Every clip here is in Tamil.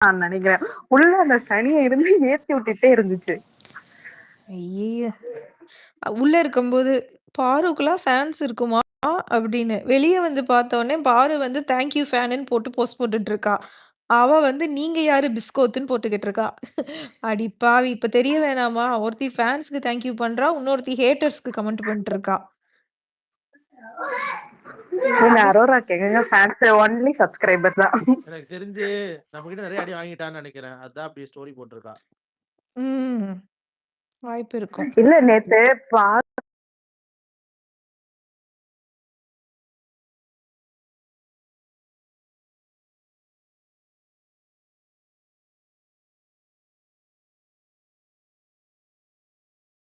நான் நினைக்கிறேன். உள்ள அந்த சனிய இருந்து ஏத்தி விட்டுட்டே இருந்துச்சு. ஐயய்ய! உள்ள இருக்கும்போது, "பாருக்குலாம் ஃபேன்ஸ் இருக்குமா?" அப்படின்னு. வெளிய வந்து பார்த்தோனே, பாரு வந்து தேங்க் யூ ஃபேனுன்னு போட்டு போஸ்ட் போட்டுட்டு இருக்கா. அவ வந்து நீங்க யாரு பிஸ்கோத்துன்னு போட்டுக்கிட்டு இருக்கா. அடி பாவி! இப்ப தெரிய வேணாமா? ஒருத்தி ஃபேன்ஸ்க்கு தேங்க் யூ பண்றா. இன்னொருத்தி ஹேட்டர்ஸ்க்கு கமெண்ட் பண்ணிட்டு இருக்கா. இல்ல அது அரோராக்கு எங்கங்க ஃபேன்ஸ் ஒன்லி சப்ஸ்கிரைபர் தான். எனக்கு தெரிஞ்சு நம்மகிட்ட நிறைய அடி வாங்கிட்டான்னு நினைக்கிறேன். அதான் அப்படி ஸ்டோரி போட்டிருக்கா. ம். வாய்ப்பு இருக்கும். இல்ல நேத்து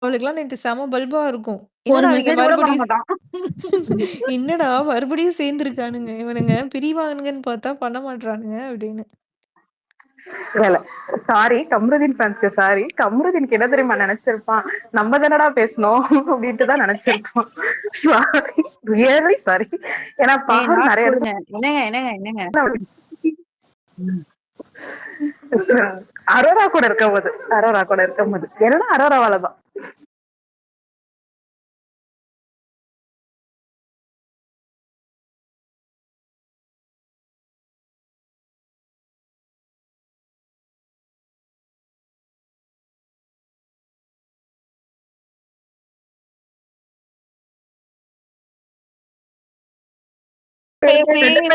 அவளுக்கெல்லாம் நேத்து செம பல்பா இருக்கும். ஒரு என்னடா இவங்க மெசேஜ் கூட பண்ண மறுபடியும் மாட்டான். என்னடா மறுபடியும் சேர்ந்திருக்கானுங்க இவனுங்க. பிரிவானுங்கன்னு பார்த்தா பண்ண மாட்றானுங்க அப்படின்னு. இல்ல சாரி கம்ருதீன் ஃபேன்ஸ்க்கு சாரி. கம்ருதீனுக்கு என்ன தெரியுமா நினைச்சிருப்பான்? நம்ம தானடா பேசணும் அப்படின்ட்டு தான் நினைச்சிருப்பான். Sorry really sorry. ஏன்னா பாரு நாட் நிறைய கொடுங்க. என்னங்க அரோரா கூட இருக்கும்போது எல்லாம் அரோராவாலதான்.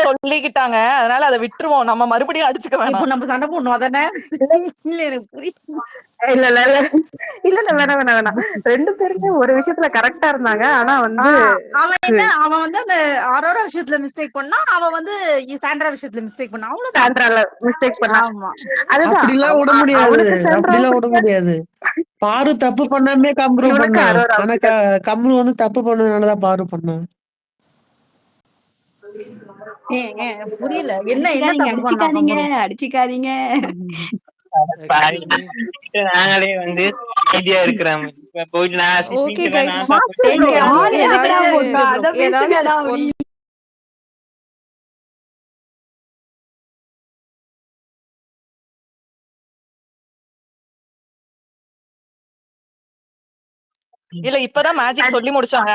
சொல்லிக்கிட்டாங்க. அதனால அத விட்டுருவோம். நம்ம மறுபடியும் அடிச்சுக்க இப்போ வேணாம். நம்ம சண்டை போடணும் அதானே? இல்ல எனக்கு புரியல. இல்ல வேணாம். 2 பேருமே ஒரு விஷயத்துல கரெக்டா இருந்தாங்க. ஆனா வந்து அவன் வந்து அந்த அரோரா விஷயத்துல மிஸ்டேக் பண்ணா, அவன் வந்து சாண்ட்ரா விஷயத்துல மிஸ்டேக் பண்ணா. அவ்வளவுதான். சாண்ட்ரால மிஸ்டேக் பண்ணா. ஆமா. அதுதான் அப்படிலாம் விட முடியாது. அவனுக்கு சாண்ட்ரா அப்படிலாம் விட முடியாது. பாரு தப்பு பண்ணாமே கம்ரு இவனுக்கு பண்ணா. அரோரா ஆனா கம்ரு வந்து தப்பு பண்ணதுனாலதான் பாரு பண்ணான். புரியல. என்ன தப்பு பண்ணா கம்ரு? அடிச்சுக்காதீங்க. நாங்களே வந்து அமைதியா இருக்கிறோம். இப்ப போயிட்டு நான் ஓகே சிப்பிங்ல கைஸ். நான் தான் டேக் போயிட்டு கேர். ஆள் எதுக்குடா போட்டா? அத பேசுங்கடா ஒரு அப்படி. இல்ல இப்பதான் மேஜிக் சொல்லி முடிச்சாங்க.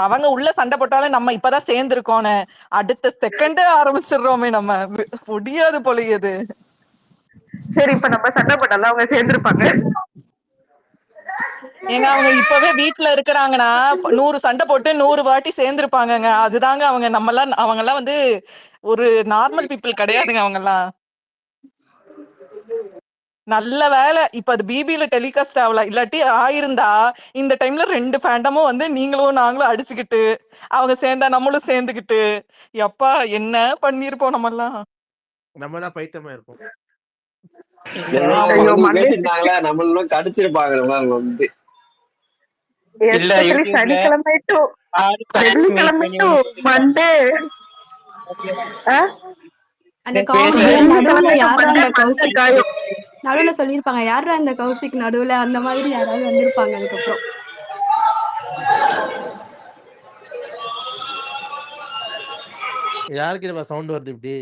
அவங்க உள்ள சண்டை போட்டாலும் நம்ம இப்பதான் சேர்ந்திருக்கோம்னு. அடுத்த செகண்டே ஆரம்பிச்சிடுறோமே நம்ம. முடியாது போலியது. சரி இப்ப நம்ம சண்டை போட்டாலும் அவங்க சேர்ந்திருப்பாங்க. ஏங்க அவங்க இப்பவே வீட்டுல இருக்கிறாங்கன்னா 100 சண்டை போட்டு 100 வாட்டி சேர்ந்திருப்பாங்கங்க. அதுதாங்க அவங்க எல்லாம் வந்து ஒரு நார்மல் பீப்புள் கிடையாதுங்க அவங்க எல்லாம். நல்ல வேலை இப்ப அது பிபில டெலிகாஸ்ட் ஆகல. இல்லாட்டி ஆயிருந்தா இந்த டைம்ல 2 ஃபேண்டமும் வந்து நீங்களும் நாங்களும் அடிச்சுக்கிட்டு அவங்க சேர்ந்தா நம்மளும் சேர்ந்துக்கிட்டு எப்பா என்ன பண்ணிருப்போம் நம்ம எல்லாம். நம்ம தான் பைத்தியமா இருப்போம். பேசிட்டாங்களா நம்மளும் கடிச்சிருப்பாங்க வந்து. இல்ல சனிக்கிழமை டு வெள்ளிக்கிழமை டு மண்டே அந்த காமெடியில நடுவுல யாரா அந்த கௌசிக் நடுவுல சொல்லிருப்பாங்க. யாரா அந்த கௌசிக் நடுவுல அந்த மாதிரி யாராவது வந்திருப்பாங்க அதுக்கப்புறம். யாருக்கு நம்ம சவுண்ட் வருது இப்படி?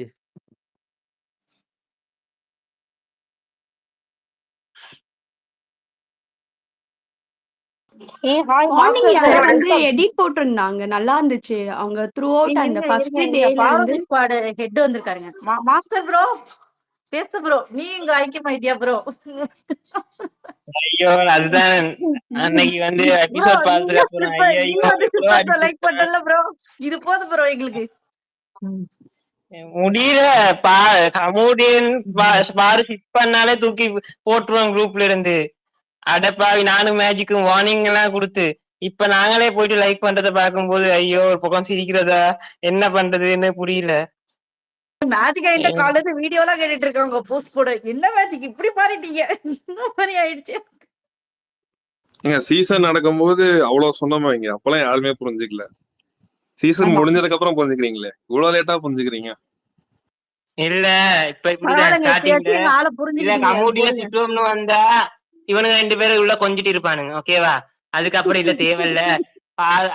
மார்னிங் யாரோ வந்து எடிட் போட்டிருந்தாங்க. நல்லா இருந்துச்சு. அவங்க த்ரூ அவுட் அந்த ஃபர்ஸ்ட் டேல இருந்து ஸ்குவாட் ஹெட் வந்திருக்காருங்க. மாஸ்டர் ப்ரோ பேசு ப்ரோ. நீ இங்க ஐக்கியமாயிட்டியா ப்ரோ? ஐயோ அதுதான் அன்னைக்கு வந்து எபிசோட் பார்த்ததுக்கு அப்புறம் ஐயோ லைக் பண்ணல ப்ரோ. இது போது ப்ரோ எங்களுக்கு. முடியல. கமோடியன் பாரு ஹிட் பண்ணாலே தூக்கி போட்டுருவாங்க குரூப்ல இருந்து. அடப்பாவி நானும் மேஜிக்கும் வார்னிங் எல்லாம் கொடுத்து இப்ப நாங்களே போயிட்டு லைக் பண்றதை பார்க்கும்போது ஐயோ ஒரு பக்கம் சிரிக்கிறதா என்ன பண்றதுன்னு புரியல. மேஜிக் ஆயிட்ட காலேஜ் வீடியோ எல்லாம் கேட்டுட்டு இருக்காங்க போஸ்ட் போட. என்ன மேஜிக் இப்படி மாறிட்டீங்க? இந்த மாதிரி ஆயிடுச்சு. சீசன் நடக்கும்போது அவ்வளவு சொன்னமாங்க. அப்பெல்லாம் யாருமே புரிஞ்சுக்கல. சீசன் முடிஞ்சதுக்கு அப்புறம் புரிஞ்சுக்கிறீங்களே. இவ்வளவு லேட்டா புரிஞ்சுக்கிறீங்க. இல்ல இப்ப இப்படிதான் ஸ்டார்டிங்ல இல்ல கமோடியில திட்டுவோம்னு வந்தா இவனுங்க 2 பேரும் உள்ள கொஞ்சிட்டு இருப்பானுங்க. ஓகேவா? அதுக்கப்புறம் இல்ல தேவையில்ல.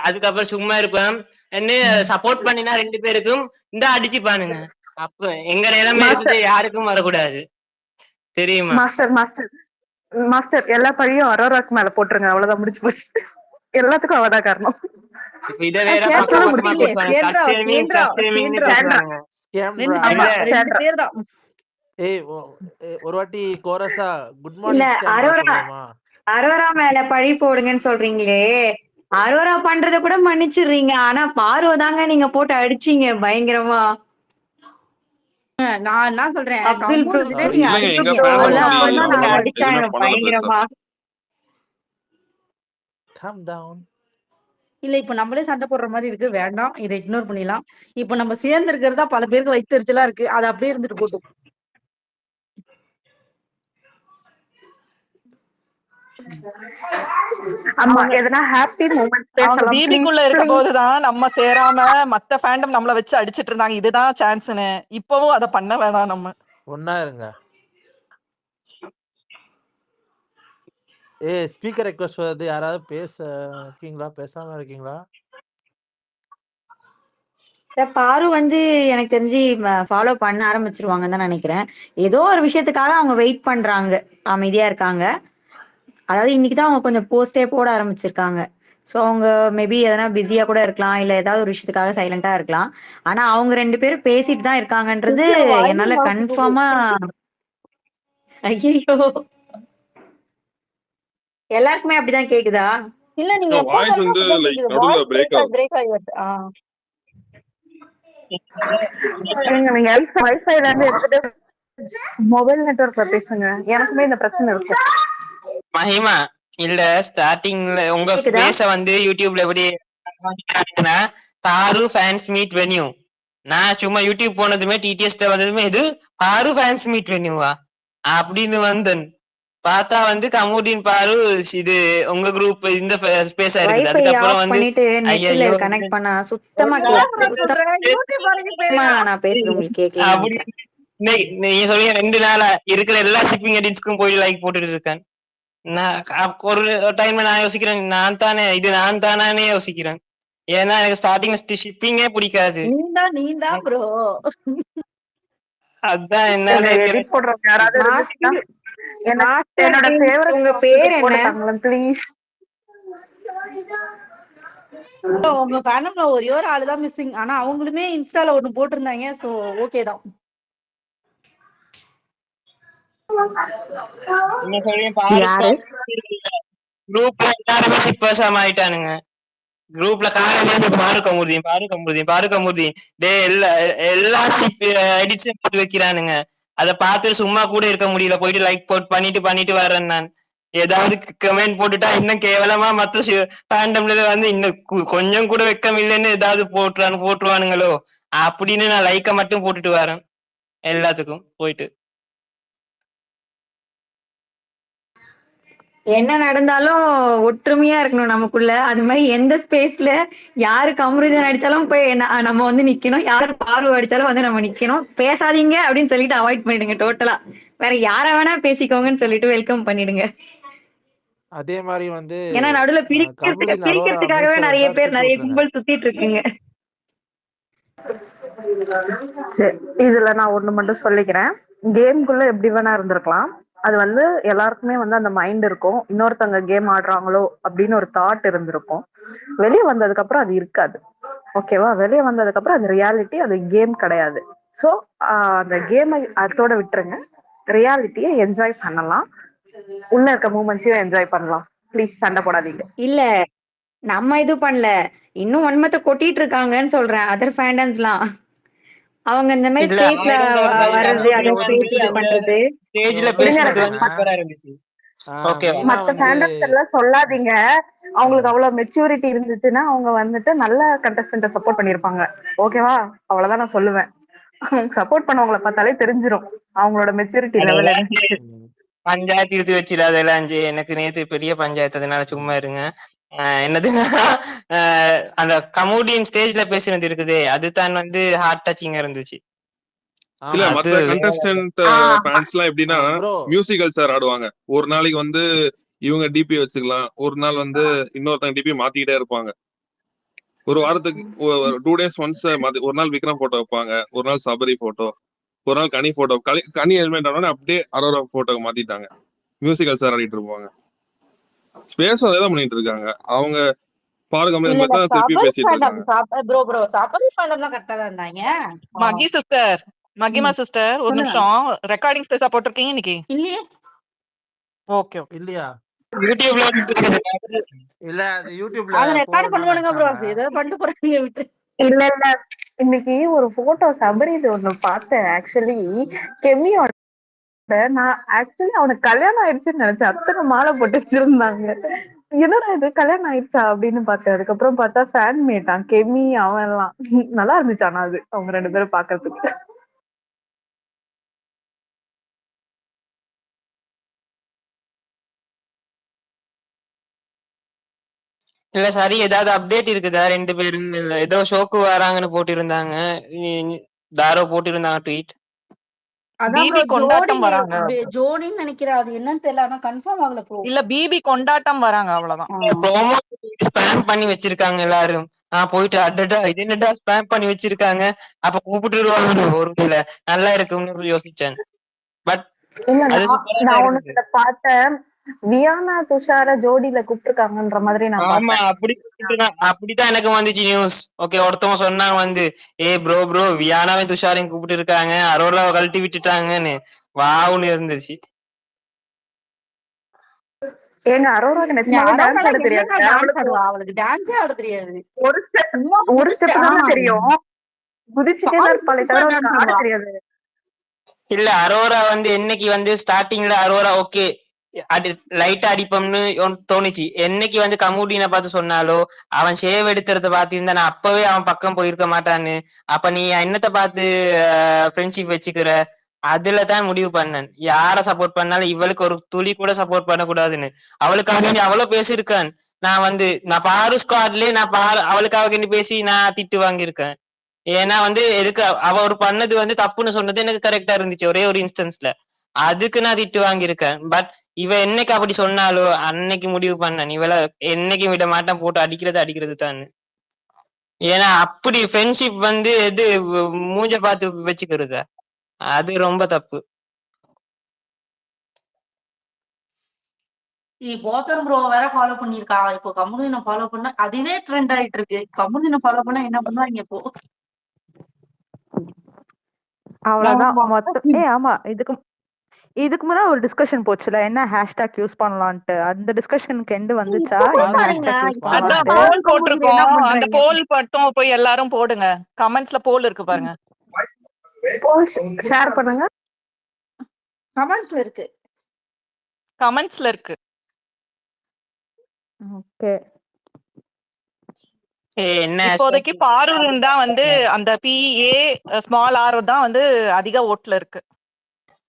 அதுக்கப்புறம் சும்மா இருப்பேன் என்ன சப்போர்ட் பண்ணினா 2 பேருக்கும் இந்த அடிச்சுப்பானுங்க. அப்ப எங்க நிலைமை இருக்குது யாருக்கும் வரக்கூடாது. தெரியுமா? மாஸ்டர் மாஸ்டர் மாஸ்டர் எல்லா பழியும் அரோராக்கு மேல போட்டுருங்க. அவ்வளவுதான், முடிச்சு போச்சு. எல்லாத்துக்கும் அவதான் காரணம். இப்ப இத வேற சேர்ந்து பக்கம் தான் பக்கமா முடிச்சு. பேசுவாங்க. சட் சேவிங்னு பேசுவாங்க. ஸ்கேம்ரா. ஆமா, இல்ல ரெண்டு சேர்றா. பேர் தான். ஏய் ஒரு வாட்டி கோரஸா குட் இல்ல மார்னிங் ஸ்கேம்ரா அரோரா சொல்லுவோமா? அரோரா மேல பழி போடுங்கன்னு சொல்றீங்களே, அரோரா பண்றத கூட மன்னிச்சிடுறீங்க. ஆனா பார்வை தாங்க நீங்க போட்டு அடிச்சீங்க பயங்கரமா. நான் என்ன சொல்றேன், அப்துல் கம்முனு ப்ரோ நீங்க இல்லங்க, எங்க அடிச்சீங்க. ஃபேனும் எல்லாம் அப்படி அதுக்கப்புறம் தான் வந்து நாங்க அவ்வளவு அடிச்சோம். எதுவுமே அடிச்சாங்க பண்ணல பெருசா. பயங்கரமா. Come down. இல்ல இப்ப நம்மளே சண்டை போடுற மாதிரி இருக்கு. வேண்டாம், இதை இக்னோர் பண்ணிடலாம். இப்ப நம்ம சேர்ந்து இருக்கிறதா பல பேருக்கு வைத்தறிச்சலா இருக்கு. அது அப்படியே இருந்துட்டு போட்டும். ஆமா, அவங்க எதனா ஹாப்பி மூமெண்ட் அவங்க பேசலாம் ப்ளீஸ் பிபிக்குள்ள இருக்க ப்ளீஸ். போதுதான் நம்ம சேராம மத்த ஃபேண்டம் நம்மள வச்சு அடிச்சிட்டு இருந்தாங்க. இதுதான் சான்ஸ்னு. இப்பவும் அதை பண்ண வேணாம் நம்ம. ஒன்னா இருங்க. ஏய் ஸ்பீக்கர் ரெக்வெஸ்ட் வருது. யாராவது இருக்கீங்களா? பேசாம இருக்கீங்களா? பாரு வந்து எனக்கு தெரிஞ்சு ஃபாலோ பண்ண ஆரம்பிச்சிருவாங்கன்னு தான் நினைக்கிறேன். ஏதோ ஒரு விஷயத்துக்காக அவங்க வெயிட் பண்றாங்க, அமைதியா இருக்காங்க. அதாவது இன்னைக்கு தான் அவங்க கொஞ்சம் போஸ்டே போட ஆரம்பிச்சிருக்காங்க. ஸோ அவங்க மேபி எதனா பிஸியா கூட இருக்கலாம், இல்ல ஏதாவது ஒரு விஷயத்துக்காக சைலண்டா இருக்கலாம். ஆனா அவங்க 2 பேரும் பேசிட்டு தான் இருக்காங்கன்றது திவ்யா வாய்ஸ் என்னால மாத்தி போகுது. கன்ஃபார்மா. ஐயோ, எல்லாருக்குமே அப்படிதான் கேக்குதா? இல்ல நீங்க எப்போ வாய்ஸ் பேசுனா வந்து அப்படிதான் லைக் கேக்குது. நடுவுல வாய்ஸ் பிரேக் ஆகுது. பிரேக் ஆகி வருது. நீங்க வைஃபைல இருந்து எடுத்துட்டு மொபைல் நெட்வொர்க்ல பேசுங்க. எனக்குமே இந்த பிரச்சனை இருக்கு. மஹிமா இல்ல, ஸ்டார்டிங்ல உங்க கேக்குதா? பேச வந்து யூடியூப்ல எப்படி காட்டுறாங்கன்னா, பாரு ஃபேன்ஸ் மீட் வென்யூ. நான் சும்மா யூடியூப் போனதுமே டிடிஎஸ் வந்ததுமே இது பாரு ஃபேன்ஸ் மீட் வென்யூவா அப்படின்னு வந்தேன். பார்த்தா வந்து கமுடின் பாரு இது உங்க குரூப் இந்த ஸ்பேஸா இருக்குது. வைஃபை அதுக்கப்புறம் ஆஃப் வந்து பண்ணிட்டு நெட்ல ஐயோ கனெக்ட் பண்ணா சுத்தமா என்னதான் bro சொல்ற? யூடியூப் வரைக்கும் போயிருக்கா? நான் பேசுறது உங்களுக்கு கேட்கலன்னு அப்படி நினைக்கிறேன். நீங்க சொல்லுங்க 2 நாளா இருக்கிற எல்லா ஷிப்பிங் எடிட்ஸ்க்கும் போய் லைக் போட்டுட்டு இருக்கேன். நான் ஒரு டைம்ல நான் யோசிக்கிறேன், நான் தானே யோசிக்கிறேன். ஏன்னா எனக்கு ஸ்டார்டிங் ஷிப்பிங்கே பிடிக்காது. நீதான் ப்ரோ. அதான் என்னால எடிட் போடுறவங்க யாராவது இருந்துச்சுன்னா மாஸ்டர் என்னோட மாஸ்டர் ஃபேவரட் உங்க சாங்ஸ் பேர் என்ன? போட்டுட்டாங்களேன் ப்ளீஸ். உங்க ஃபேனம்ல ஒரே ஒரு ஆளு தான் மிஸ்ஸிங். ஆனா அவங்களுமே இன்ஸ்டால ஒண்ணு போட்டிருந்தாங்க. சோ ஓகே தான். என்ன சொல்றீங்க? யாரு? குரூப்ல எல்லாருமே ஷிப்பர்ஸ் ஆயிட்டானுங்க. குரூப்ல காலையில பாரு கமுருதீன் டே எல்லா ஷிப் எடிட்ஸும் போட்டு வைக்கிறானுங்க. அதை பார்த்து சும்மா கூட இருக்க முடியல. போயிட்டு லைக் பண்ணிட்டு வரேன் நான். ஏதாவது கமெண்ட் போட்டுட்டா இன்னும் கேவலமா மத்த ஃபேண்டம்ல வந்து இன்னும் கொஞ்சம் கூட வெக்கம் இல்லைன்னு ஏதாவது போட்டுருவானுங்களோ அப்படின்னு நான் லைக்க மட்டும் போட்டுட்டு வரேன் எல்லாத்துக்கும் போயிட்டு. என்ன நடந்தாலும் ஒற்றுமையா இருக்கணும் நமக்குள்ள. அது மாதிரி எந்த ஸ்பேஸ்ல யாரு கமருதன் அடிச்சாலும் போய் நம்ம வந்து நிக்கணும். யாரு பார்வை அடிச்சாலும் வந்து நம்ம நிக்கணும். பேசாதீங்க அப்படின்னு சொல்லிட்டு அவாய்ட் பண்ணிடுங்க டோட்டலா. வேற யார வேணா பேசிக்கோங்கன்னு சொல்லிட்டு வெல்கம் பண்ணிடுங்க. அதே மாதிரி வந்து ஏன்னா நடுவுல கமருதீன் அரோரா பிரிக்கிறதுக்காகவே மியூட்ல நிறைய வந்தா பேர் தூக்கி நிறைய விட்டுருங்க. கும்பல் சுத்திட்டு இருக்குங்க. சரி, இதுல நான் ஒண்ணு மட்டும் சொல்லிக்கிறேன். கேம்குள்ள எப்படி வேணா இருந்திருக்கலாம். அது வந்து எல்லாருக்குமே வந்து அந்த மைண்ட் இருக்கும். இன்னொருத்தவங்க கேம் ஆடுறாங்களோ அப்படின்னு ஒரு தாட் இருந்திருக்கும். வெளியே வந்ததுக்கு அப்புறம் அது இருக்காது. ஓகேவா? வெளியே வந்ததுக்கு அப்புறம் அது ரியாலிட்டி, அது கேம் கிடையாது. ஸோ அந்த கேமை அதோட விட்டுருங்க. ரியாலிட்டியை என்ஜாய் பண்ணலாம். உள்ள இருக்க மூமெண்ட்ஸையும் என்ஜாய் பண்ணலாம். ப்ளீஸ் சண்டை போடாதீங்க. இல்ல, நம்ம இது பண்ணல. இன்னும் வன்மத்தை கொட்டிட்டு இருக்காங்கன்னு சொல்றேன் அதர் ஃபேண்டம்ஸ்லாம். அவங்க இந்த மாதிரி இல்ல ஸ்பேஸ்ல வர்றது, இல்ல அதர் ஒரு ஸ்பேஸ் இது நிமிஷம் பண்றது. ஸ்டேஜ்ல ஒரு இருங்க, நிமிஷம் பேசுனது எனக்கு வந்து இருங்க. சூப்பரா இருந்துச்சு. ஓகேவா? மெயினா மத்த வந்து ஃபேண்டம்ஸ் எல்லாம் சொல்லாதீங்க. அவங்களுக்கு அவ்வளவு மெச்சூரிட்டி இருந்துச்சுன்னா அவங்க வந்துட்டு நல்ல கண்டஸ்டன்ட சப்போர்ட் பண்ணிருப்பாங்க. ஓகேவா? அவ்வளவுதான் நான் சொல்லுவேன். சப்போர்ட் பண்ணவங்கள பார்த்தாலே தெரிஞ்சிரும் அவங்களோட மெச்சூரிட்டி லெவல் அதெல்லாம் என்ன. பஞ்சாயத்து இழுத்து வச்சிட. அதெல்லாம் எனக்கு நேத்து பெரிய பஞ்சாயத்து, அதனால சும்மா இருங்க. என்னதுன்னா அந்த கமோடியன் ஸ்டேஜ்ல பேசுனது இருக்குதே, அதுதான் வந்து ஹார்ட் டச்சிங்கா இருந்துச்சு. இல்ல, ஆமா அது மத்த கண்டஸ்டன்ட் ஃபேன்ஸ் எல்லாம் எப்படின்னா ப்ரோ. மியூசிக்கல் சேர் ஆடுவாங்க. ஒரு நாளைக்கு வந்து இவங்க டிபி வச்சுக்கலாம், ஒரு நாள் வந்து இன்னொருத்தங்க டிபி மாத்திக்கிட்டே இருப்பாங்க. ஒரு வாரத்துக்கு 2 days ஒன்ஸ் ஒரு நாள் விக்ரம் போட்டோ வைப்பாங்க, ஒரு நாள் சபரி போட்டோ. ஒரு நாள் கனி போட்டோ கனி எலிமெண்ட் ஆனோடனே அப்படியே அரோரா போட்டோ மாத்திட்டாங்க. மியூசிக்கல் சார் ஆடிட்டு இருப்பாங்க. ஸ்பேஸும் அதே தான் பண்ணிட்டு இருக்காங்க. அவங்க பாரு கம்பெனி இல்ல மாதிரி இல்ல தான் திருப்பி சபரி பேசிட்டு மேடம் இருக்காங்க. ப்ரோ சபரி மேடம் தான் கரெக்டா தான் இருந்தாங்க. மகி சிஸ்டர், மகிமா ம். சிஸ்டர், ஒரு சொல்லுங்க. நிமிஷம். ரெக்கார்டிங் ஸ்பேஸா போட்டிருக்கீங்க இன்னைக்கு? இல்லையே. Okay okay. இல்லையா? யூடியூப்ல இல்ல அது யூடியூப்ல அத ரெக்கார்ட் போடணும்னு பண்ணுவானுங்க ப்ரோ. நினைச்சாங்க. ஏதோ பண்ணிட்டு போறாங்க விட்டு. இல்ல இல்ல இன்னைக்கு ஒரு போட்டோ சபரிது ஒண்ணு பார்த்தேன். ஆக்சுவலி கெமியோட நான் ஆக்சுவலி அவனுக்கு கல்யாணம் ஆயிடுச்சுன்னு நினைச்சேன். அத்தனை மாலை போட்டு வச்சிருந்தாங்க. என்னடா இது கல்யாணம் ஆயிடுச்சா அப்படின்னு பார்த்தேன். அதுக்கப்புறம் பார்த்தா ஃபேன் மேட்டான் கெமி அவன் எல்லாம். நல்லா இருந்துச்சு. ஆனா அது அவங்க 2 பேரும் பாக்குறதுக்கு. இல்ல சரி, ஏதாவது அப்டேட் இருக்குதா? 2 பேரும் இல்ல ஏதோ ஷோக்கு வராங்கன்னு போட்டிருந்தாங்க. தாரோ போட்டிருந்தாங்க ட்வீட். அதான் பிபி ப்ரோ கொண்டாட்டம் வராங்க. ஜோடின்னு நினைக்கிறேன். அது என்னன்னு தெரியல. ஆனா கன்ஃபார்ம் ஆகல ப்ரோ. இல்ல பிபி கொண்டாட்டம் வராங்க, அவ்வளவுதான். ப்ரோமோ ஸ்பேம் பண்ணி வச்சிருக்காங்க எல்லாரும். நான் போயிட்டு அடடா இது என்னடா ஸ்பேம் பண்ணி வச்சிருக்காங்க, அப்ப கூப்பிட்டுருவாங்க ஒரு வேளை நல்லா இருக்கும்னு யோசிச்சேன். பட் இல்ல அது நான் சூப்பரா தான் நான் இருந்தது. உனக்கு பார்த்தேன். வியானா துஷார ஜோடியில கூப்பிட்டுருக்காங்கன்ற மாதிரி நான் ஆமா, பார்த்தேன். அப்படிதான் எனக்கு வந்துச்சு நியூஸ். ஓகே, ஒருத்தவங்க சொன்னாங்க வந்து ப்ரோ வியானாவே துஷாரையும் கூப்பிட்டு இருக்காங்க, அரோராவை கழட்டி விட்டுட்டாங்கன்னு. வாவுன்னு இருந்துச்சு. ஏங்க அரோராக்கு நிஜமாவே டான்ஸ் ஆட தெரியாது. டான்ஸ் ஆடுவா. அவளுக்கு டான்ஸே ஆட தெரியாது. ஒரு ஸ்டெப் சும்மா ஒரு ஸ்டெப் தானே குதிச்சு தெரியும். குதிச்சுட்டே தான் இருப்பாளே தவிர அவளுக்கு ஆட தெரியாது. இல்ல, அரோரா வந்து என்னைக்கு வந்து ஸ்டார்டிங்ல அரோரா ஓகே லைட்டா அடிப்போம்னு தோணுச்சு. என்னைக்கு வந்து கமுடினை பார்த்து சொன்னாலோ, அவன் ஷேவ் எடுத்துறத பார்த்திருந்தா நான் அப்பவே அவன் பக்கம் போயிருக்க மாட்டான்னு. அப்ப நீ என்னத்தை பார்த்து ஃப்ரெண்ட்ஷிப் வச்சுக்கிற? அதுலதான் முடிவு பண்ணேன், யார சப்போர்ட் பண்ணாலும் இவளுக்கு ஒரு துளி கூட சப்போர்ட் பண்ணக்கூடாதுன்னு. அவளுக்காக வேண்டி அவ்வளவு பேசியிருக்கேன். நான் பாரு ஸ்குவாட்லயே அவளுக்காக வேண்டி பேசி நான் திட்டு வாங்கியிருக்கேன். ஏன்னா வந்து எதுக்கு அவ ஒரு பண்ணது வந்து தப்புன்னு சொன்னது எனக்கு கரெக்டா இருந்துச்சு ஒரே ஒரு இன்ஸ்டன்ஸ்ல. அதுக்கு நான் திட்டு வாங்கியிருக்கேன். பட் இவ என்னைக்கு அப்படி சொன்னாலோ அன்னைக்கு முடிவு பண்ணேன், இவள என்னைக்கும் விட மாட்டேன், போட்டு அடிக்கிறது தான். ஏன்னா அப்படி ஃப்ரெண்ட்ஷிப் வந்து எது மூஞ்ச பார்த்து வச்சுக்கிறது, அது ரொம்ப தப்பு. போத்தன் ப்ரோ வேற ஃபாலோ பண்ணிருக்கா. இப்போ கமருதீனை ஃபாலோ பண்ண அதுவே ட்ரெண்ட் ஆயிட்டு இருக்கு. கமருதீனை ஃபாலோ பண்ணா என்ன பண்ணுவாங்க இப்போ? அவ்வளவுதான் மொத்தம். ஆமா, இதுக்கு முன்னாடி ஒரு டிஸ்கஷன் போச்சுல, என்ன ஹேஷ்டாக் யூஸ் பண்ணலாம்ட்டு. அந்த டிஸ்கஷனுக்கு எண்டு வந்துச்சா? என்ன ஹேஷ்டாக் யூஸ் அதான் பண்ணலாம்ட்டு? போல் போட்டிருக்கோம். அந்த போல் மட்டும் போய் எல்லாரும் போடுங்க. கமெண்ட்ஸ்ல போல் இருக்கு பாருங்க. ஷேர் பண்ணுங்க. கமெண்ட்ஸ்ல இருக்கு. கமெண்ட்ஸ்ல இருக்கு. ஓகே. என்ன இப்போதைக்கு பாருன் தான் வந்து அந்த PA ஸ்மால் ஆர் தான் வந்து அதிக ஓட்ல இருக்கு.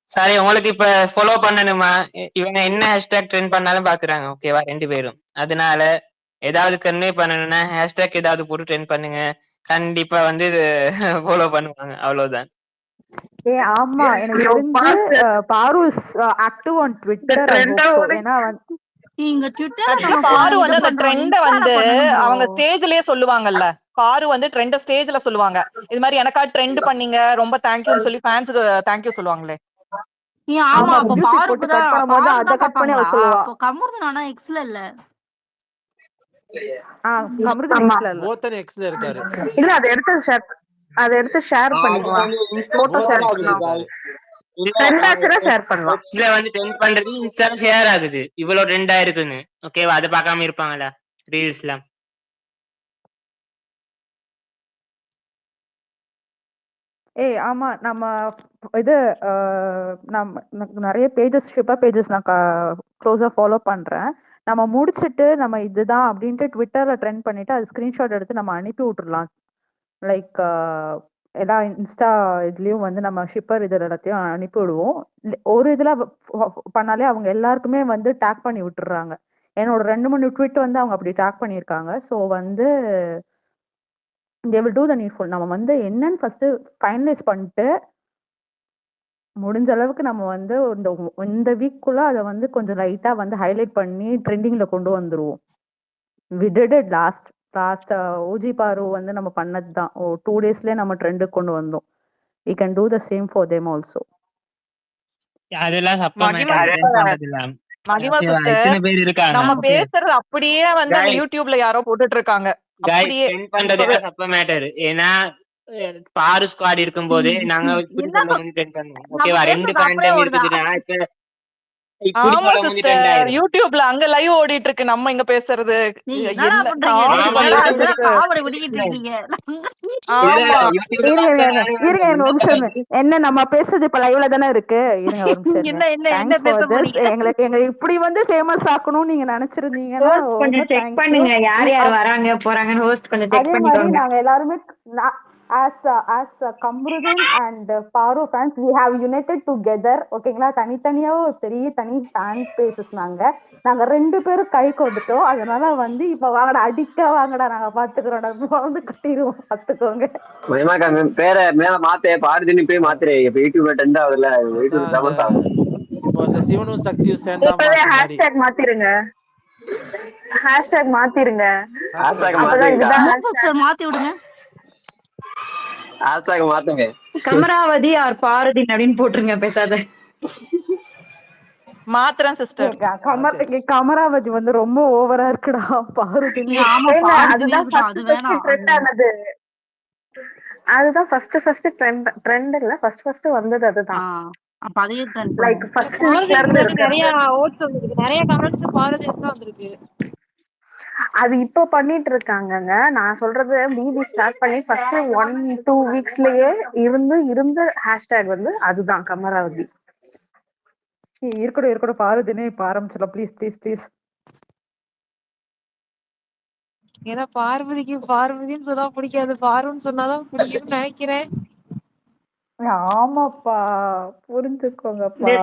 சரி, உங்களுக்கு இப்ப ஃபாலோ பண்ணணுமா? இவங்க என்ன ஹேஷ்டாக் ட்ரெண்ட் பண்ணாலும் பாக்குறாங்க, ஓகேவா? 2 பேரும். அதனால ஏதாவது கன்வே பண்ணணும்னா ஹேஷ்டாக் ஏதாவது போட்டு ட்ரெண்ட் பண்ணுங்க, கண்டிப்பா வந்து ஃபாலோ பண்ணுவாங்க. அவ்வளவுதான். ஆமா, எனக்கு தெரிஞ்சு பாரு is active on Twitter. I hope so. ஏன்னா வந்து இங்க ட்விட்டர்ல ஆக்சுவலா நம்ம பாரு வந்து இது அந்த பண்றோம். ட்ரெண்ட வந்து அவங்க ஸ்டேஜ்லயே சொல்லுவாங்கல்ல. பாரு வந்து ட்ரெண்ட ஸ்டேஜ்ல சொல்லுவாங்க. இது மாதிரி எனக்கா ட்ரெண்ட் பண்ணீங்க, ரொம்ப தேங்க்யூன்னு சொல்லி ஃபேன்ஸுக்கு தேங்க்யூ சொல்லுவாங்களே. ஆமா, அப்ப மியூசிக் பாருக்கு போட்டு தான் கட் பண்ணும்போது அதை பாருதான் கட் பண்ணி அவ பாப்பாங்களா? சொல்லுவா. அப்போ கமருதீன் ஆனா எக்ஸ்ல இல்ல. கமருதீன் ஆமா. எக்ஸ்ல இல்ல. போத்தன் எக்ஸ்ல இருக்காரு. இல்ல அதை எடுத்து ஷேர் பண்ணிக்கலாம். போட்டோ ஷேர் போத்தன் எக்ஸ்ல பண்ணலாம். இருக்காரு. ட்ரெண்ட் ஆச்சுன்னா ஷேர் பண்ணலாம். எக்ஸ்ல வந்து ட்ரெண்ட் பண்றது இன்ஸ்டால ஷேர் ஆகுது, இவ்வளவு ட்ரெண்ட் ஆயிருக்குன்னு. ஓகேவா? அதை பார்க்காம இருப்பாங்களா ரீல்ஸ்ல? ஆமா, நம்ம இது நிறைய பேஜஸ், ஷிப்பர் பேஜஸ் நான் க்ளோஸா ஃபாலோ பண்றேன். நம்ம முடிச்சிட்டு நம்ம இதுதான் அப்படின்ட்டு ட்விட்டர்ல ட்ரெண்ட் பண்ணிட்டு அது ஸ்கிரீன்ஷாட் எடுத்து நம்ம அனுப்பி விட்டுறலாம். லைக் எல்லா இன்ஸ்டா இதுலயும் வந்து நம்ம ஷிப்பர் இது எல்லாத்தையும் அனுப்பி விடுவோம். ஒரு இதுல பண்ணாலே அவங்க எல்லாருக்குமே வந்து டேக் பண்ணி விட்டுறாங்க. என்னோட 2-3 ட்வீட் வந்து அவங்க அப்படி டேக் பண்ணியிருக்காங்க. ஸோ வந்து they will do the needful. நம்ம வந்து என்னன்னு ஃபர்ஸ்ட் ஃபைனலைஸ் பண்ணிட்டு முடிஞ்ச அளவுக்கு நம்ம வந்து இந்த வீக்குள்ள அதை வந்து கொஞ்சம் லைட்டா வந்து ஹைலைட் பண்ணி ட்ரெண்டிங்ல கொண்டு வந்துருவோம். we did it last OG பாரு வந்து நம்ம பண்ணதுதான். 2 டேஸ்லயே நம்ம ட்ரெண்டுக்கு கொண்டு வந்தோம். we can do the same for them also. அதெல்லாம் சப்ப மகிமா மேட்டர் ட்ரெண்ட் பண்றது இல்ல. மகிமா ஓகேவா? சிஸ்டர் இத்தனை பேர் இருக்காங்க. நம்ம ஓகே பேசுறது அப்படியே வந்து அந்த கைஸ் யூடியூப்ல யாரோ போட்டுட்டு இருக்காங்க கைஸ் அப்படியே ட்ரெண்ட் பண்றது இப்பவே எல்லாம் சப்ப மேட்டர். ஏன்னா பாரு ஸ்குவாட் இருக்கும்போது நாங்க இப்படி என்ன சொல்ல வந்து ட்ரெண்ட் பண்ணுவோம். நம்ம ஓகேவா? 2 பேசுறது அப்படியே ஃபேண்டம் ஓடுதா? இருக்குதுன்னா இப்படி ஆமா சொல்ல வந்து ட்ரெண்ட் சிஸ்டர் ஆயிரும். யூடியூப்ல அங்க லைவ் ஓடிட்டு இருக்கு நம்ம இங்க பேசுறது நீ என்னடா என்ன பண்றீங்க? காமெடி ஆமா என்னடா பண்ணிட்டு யூடியூப்ல இதெல்லாம் இருக்கு காமெடி பண்ணிக்கிட்டு இருக்கீங்க? இல்ல ஆமா யூடியூப்ல இருங்க பார்த்தா இருங்க நானும் இருங்க இருங்க ஒரு நிமிஷம் இருங்க. என்ன நம்ம பேசுறது இப்ப லைவ்ல தானே இருக்கு. இருங்க ஒரு நிமிஷம் இருங்க. என்ன என்ன என்ன தேங்க்ஸ் பேச ஃபார் திஸ். போறீங்க? எங்களை இப்படி வந்து ஃபேமஸ் ஆக்கணும்னு நீங்க நினைச்சிருந்தீங்கன்னா ஹோஸ்ட் ரொம்ப கொஞ்சம் செக் தேங்க்யூ. பண்ணுங்க, யார் யார் வராங்க போறாங்கன்னு ஹோஸ்ட் கொஞ்சம் செக் அதே மாதிரி பண்ணிக்கோங்க. நாங்க எல்லாருமே as கம்ருதீன் அண்ட் பாரு fans we have united together. ஓகேங்களா? தனித்தனியாவும் ஒரு பெரிய தனி ஃபேன் பேசஸ் நாங்க 2 பேரும் கை கொடுத்தோம். அதனால வந்து இப்ப வாங்கடா அடிக்க வாங்கடா நாங்க பாத்துக்கிறோம். வந்து கட்டிடுவோம் பாத்துக்கோங்க. மயமாக்கா பேரை மேல மாத்தே பாருதின்னு போய் மாத்துறே. இப்ப யூடியூப்ல ட்ரெண்ட் ஆகுதுல, அதான் யூடியூப் அந்த ஃபேமஸ் ஆகும். இப்போ இந்த சிவனும் சக்தியும் சேர்ந்தா இப்பவே மாத்து மாதிரி ஹேஷ்டேக் மாத்திருங்க. ஹேஷ்டேக் மாத்திருங்க. ஹேஷ்டாக் அப்பதான் மாத்துங்கக்கா. இதுதான் என்ன hashtag. சிஸ்டர் மாத்தி விடுங்க. ஹேஷ்டாக் மாத்துங்க. கமராவதி ஆர் பாரதின் அப்படின்னு போட்டுருங்க பேசாத. மாத்திரம் சிஸ்டர் மாத்தியாச்சு. கமராவதி வந்து ரொம்ப ஓவரா இருக்குடா பாருதின்னு. ஆமா ஏங்க பாரதினே அதுதான் இருக்கட்டும். ஃபர்ஸ்ட் அது ஃபர்ஸ்ட் வேணாம். ட்ரெண்ட் ஆனது. அதுதான் ஃபர்ஸ்ட் ட்ரெண்ட் இல்ல ஃபர்ஸ்ட் வந்தது அதுதான். அப்ப அதையே ட்ரெண்ட் லைக் பண்ணுங்க. ஃபர்ஸ்ட் வீக்ல இருந்து நிறைய இருக்கிறது. ஓட்ஸ் வந்திருக்கு, நிறைய கமெண்ட்ஸ் பாரதிக்கு தான் வந்திருக்கு. அது இப்போ பண்ணிட்டு இருக்காங்கங்க. நான் சொல்றது பிபி ஸ்டார்ட் பண்ணி ஃபர்ஸ்ட் 1-2 வீக்ஸ்லயே இருந்த ஹேஷ்டேக் வந்து அதுதான் கமராவதி. இருக்கட்டும் பாருதின்னு இப்ப ஆரம்பிச்சிடலாம். Please please please. ஏன்னா பார்வதின்னு சொன்னா பிடிக்காது, பாருன்னு சொன்னாதான் பிடிக்கும்னு நினைக்கிறேன். ஆமாப்பா இந்த புரிஞ்சுக்கோங்கப்பா.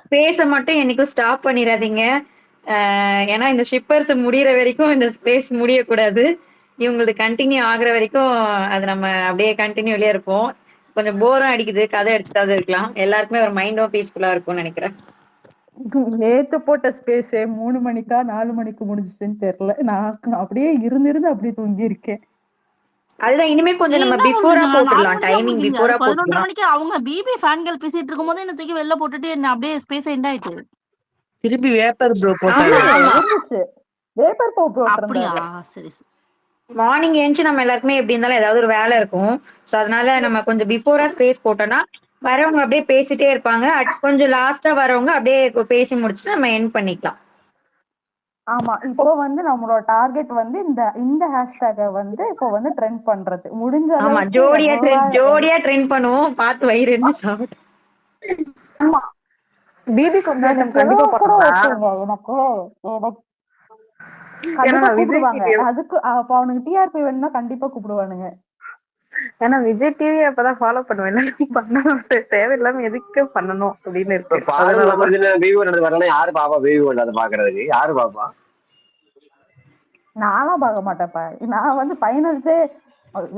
ஸ்பேஸ மட்டும் என்னைக்கும் ஸ்டாப் பண்ணிடாதீங்க. ஏன்னா இந்த ஷிப்பர்ஸ் முடியற வரைக்கும் இந்த ஸ்பேஸ் முடியக்கூடாது. இவங்களுக்கு கண்டினியூ ஆகுற வரைக்கும் அது நம்ம அப்படியே கண்டினியூலயே இருப்போம். கொஞ்சம் போரும் அடிக்குது, கதை அடிச்சுட்டாவது இருக்கலாம். எல்லாருக்குமே ஒரு மைண்டும் பீஸ்ஃபுல்லா இருக்கும்னு நினைக்கிறேன். நேத்து போட்ட ஸ்பேஸ் 3 மணிக்கா 4 மணிக்கு முடிஞ்சுச்சுன்னு தெரியல. நான் அப்படியே இருந்து அப்படியே தூங்கி இருக்கேன். அதுதான் இனிமே கொஞ்சம் நம்ம என்ன பிஃபோரா பண்றீங்க? 4 போட்டுடலாம். மணிக்கெல்லாம் டைமிங் முடிஞ்சீங்க. அது பிஃபோரா 11:30 போட்டுடலாம். மணிக்கு அவங்க பிபி ஃபேன்கள் பேசிட்டு இருக்கும்போது என்ன தூக்கி வெளில போட்டுட்டு என்ன அப்படியே ஸ்பேஸ் எண்ட் ஆயிட்டு. திருப்பி வேப்பர் ப்ரோ போட்டாரு. ஆமா ஆமா இருந்துச்சு வேப்பர் போ அப்படியா? போட்டிருந்தாரு. சரி சரி. மார்னிங் ஏஞ்சி நம்ம எல்லாருக்குமே எப்படி இருந்தாலும் ஏதாவது ஒரு வேலை இருக்கும். ஸோ அதனால நம்ம கொஞ்சம் பிஃபோரா ஸ்பேஸ் போட்டோம்னா வரவங்க அப்படியே பேசிட்டே இருப்பாங்க. கொஞ்சம் லாஸ்டா வரவங்க அப்படியே பேசி முடிச்சுட்டு நம்ம எண்ட் பண்ணிக்கலாம். ஆமா இப்போ வந்து நம்மளோட டார்கெட் வந்து இந்த ஹேஷ்டேக வந்து இப்போ வந்து ட்ரெண்ட் பண்றது. முடிஞ்ச ஆமா அளவுக்கு ஜோடியா ட்ரெண்ட் பண்ணுவோம். பார்த்து வயிறு இருந்து சாப்பிட்டு. ஆமா பிபி கொண்டாட்டம் எனக்கு கண்டிப்பா எவ்வளவு கூட பண்ணலாம். ஓகேங்க. எனக்கு ஏன்னா கண்டிப்பா நான் விஜய் கூப்பிடுவாங்க. டிவி அதுக்கு அப்ப அவனுக்கு டிஆர்பி வேணும்னா கண்டிப்பா கூப்பிடுவானுங்க. ஏன்னா விஜய் டிவி அப்பதான் ஃபாலோ பண்ணுவேன். பண்ணணும் தேவையில்லாம எதுக்கு பண்ணணும் அப்படின்னு இப்ப இருக்கு. பாரு அதனாலதான் கமருதின்னு பேபி கொண்டாடு வரலன்னா யாரு பாப்பா பேபி கொண்டாடு பாக்குறதுக்கு? யாரு பாப்பா? நானும் பார்க்க மாட்டேன்ப்பா. நான் வந்து ஃபைனல்ஸே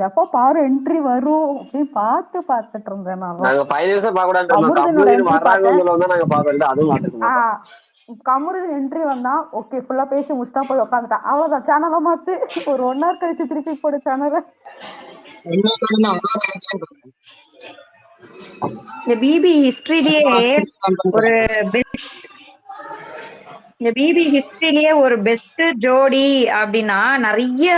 எப்போ பாரு என்ட்ரி வரும் அப்படின்னு பார்த்துட்டு இருந்தேன். நான் நாங்க 5 நிமிஷம் பார்க்க கூடாது. கமருதீனோட கமருதின் என்ட்ரி வர்றாங்கன்னு பார்த்தேன். சொல்ல வந்தா நாங்க பாக்குறது அதுவும் பார்த்துக்க மாட்டோம். கமருதீன் என்ட்ரி வந்தா ஓகே ஃபுல்லா பேசி முடிச்சுட்டா போய் உட்காந்துட்டான். அவ்வளவுதான். சேனலை மாத்து. ஒரு 1 hour கழிச்சு திருப்பி போடு சேனலை. இந்த பிபி ஹிஸ்டரியிலேயே ஒரு பெஸ்ட் ஜோடி அப்படின்னா நிறைய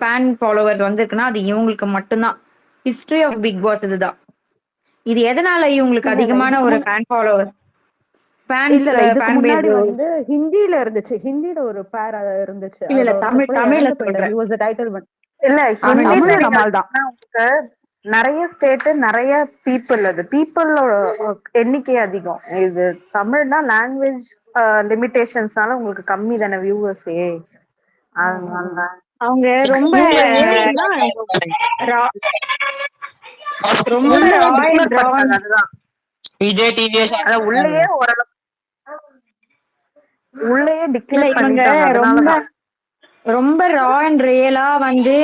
ஃபேன் ஃபாலோவர்ஸ் வந்திருக்குன்னா அது இவங்களுக்கு மட்டும்தான். ஹிஸ்டரி ஆஃப் பிக் பாஸ் இதுதான். இது எதனால இவங்களுக்கு அதிகமான ஒரு ஃபேன் ஃபாலோவர் இல்ல இதுக்கு ஃபேன் பேஸ்? முன்னாடி வந்து ஹிந்தில இருந்துச்சு. ஹிந்தில ஒரு பேர் இருந்துச்சு. இல்ல தமிழ்ல போயிட்டாரு. He was the title one. இல்ல தமிழ்ல நம்மால் தான். உங்களுக்கு நிறைய ஸ்டேட் நிறைய பீப்புள் அது பீப்புளோட எண்ணிக்கை அதிகம். இது தமிழ்னா லாங்குவேஜ் லிமிடேஷன்ஸ்னால உங்களுக்கு கம்மி தானே வியூவர்ஸே. அதனால அவங்க ரொம்ப ரொம்ப அதுதான் விஜய் டிவி உள்ளேயே ஓரளவு உள்ளேயே டிக்ளேர் இவங்க பண்ணிட்டாங்க. அதனாலதான் ரொம்ப ரா அண்ட் ரியலா வந்து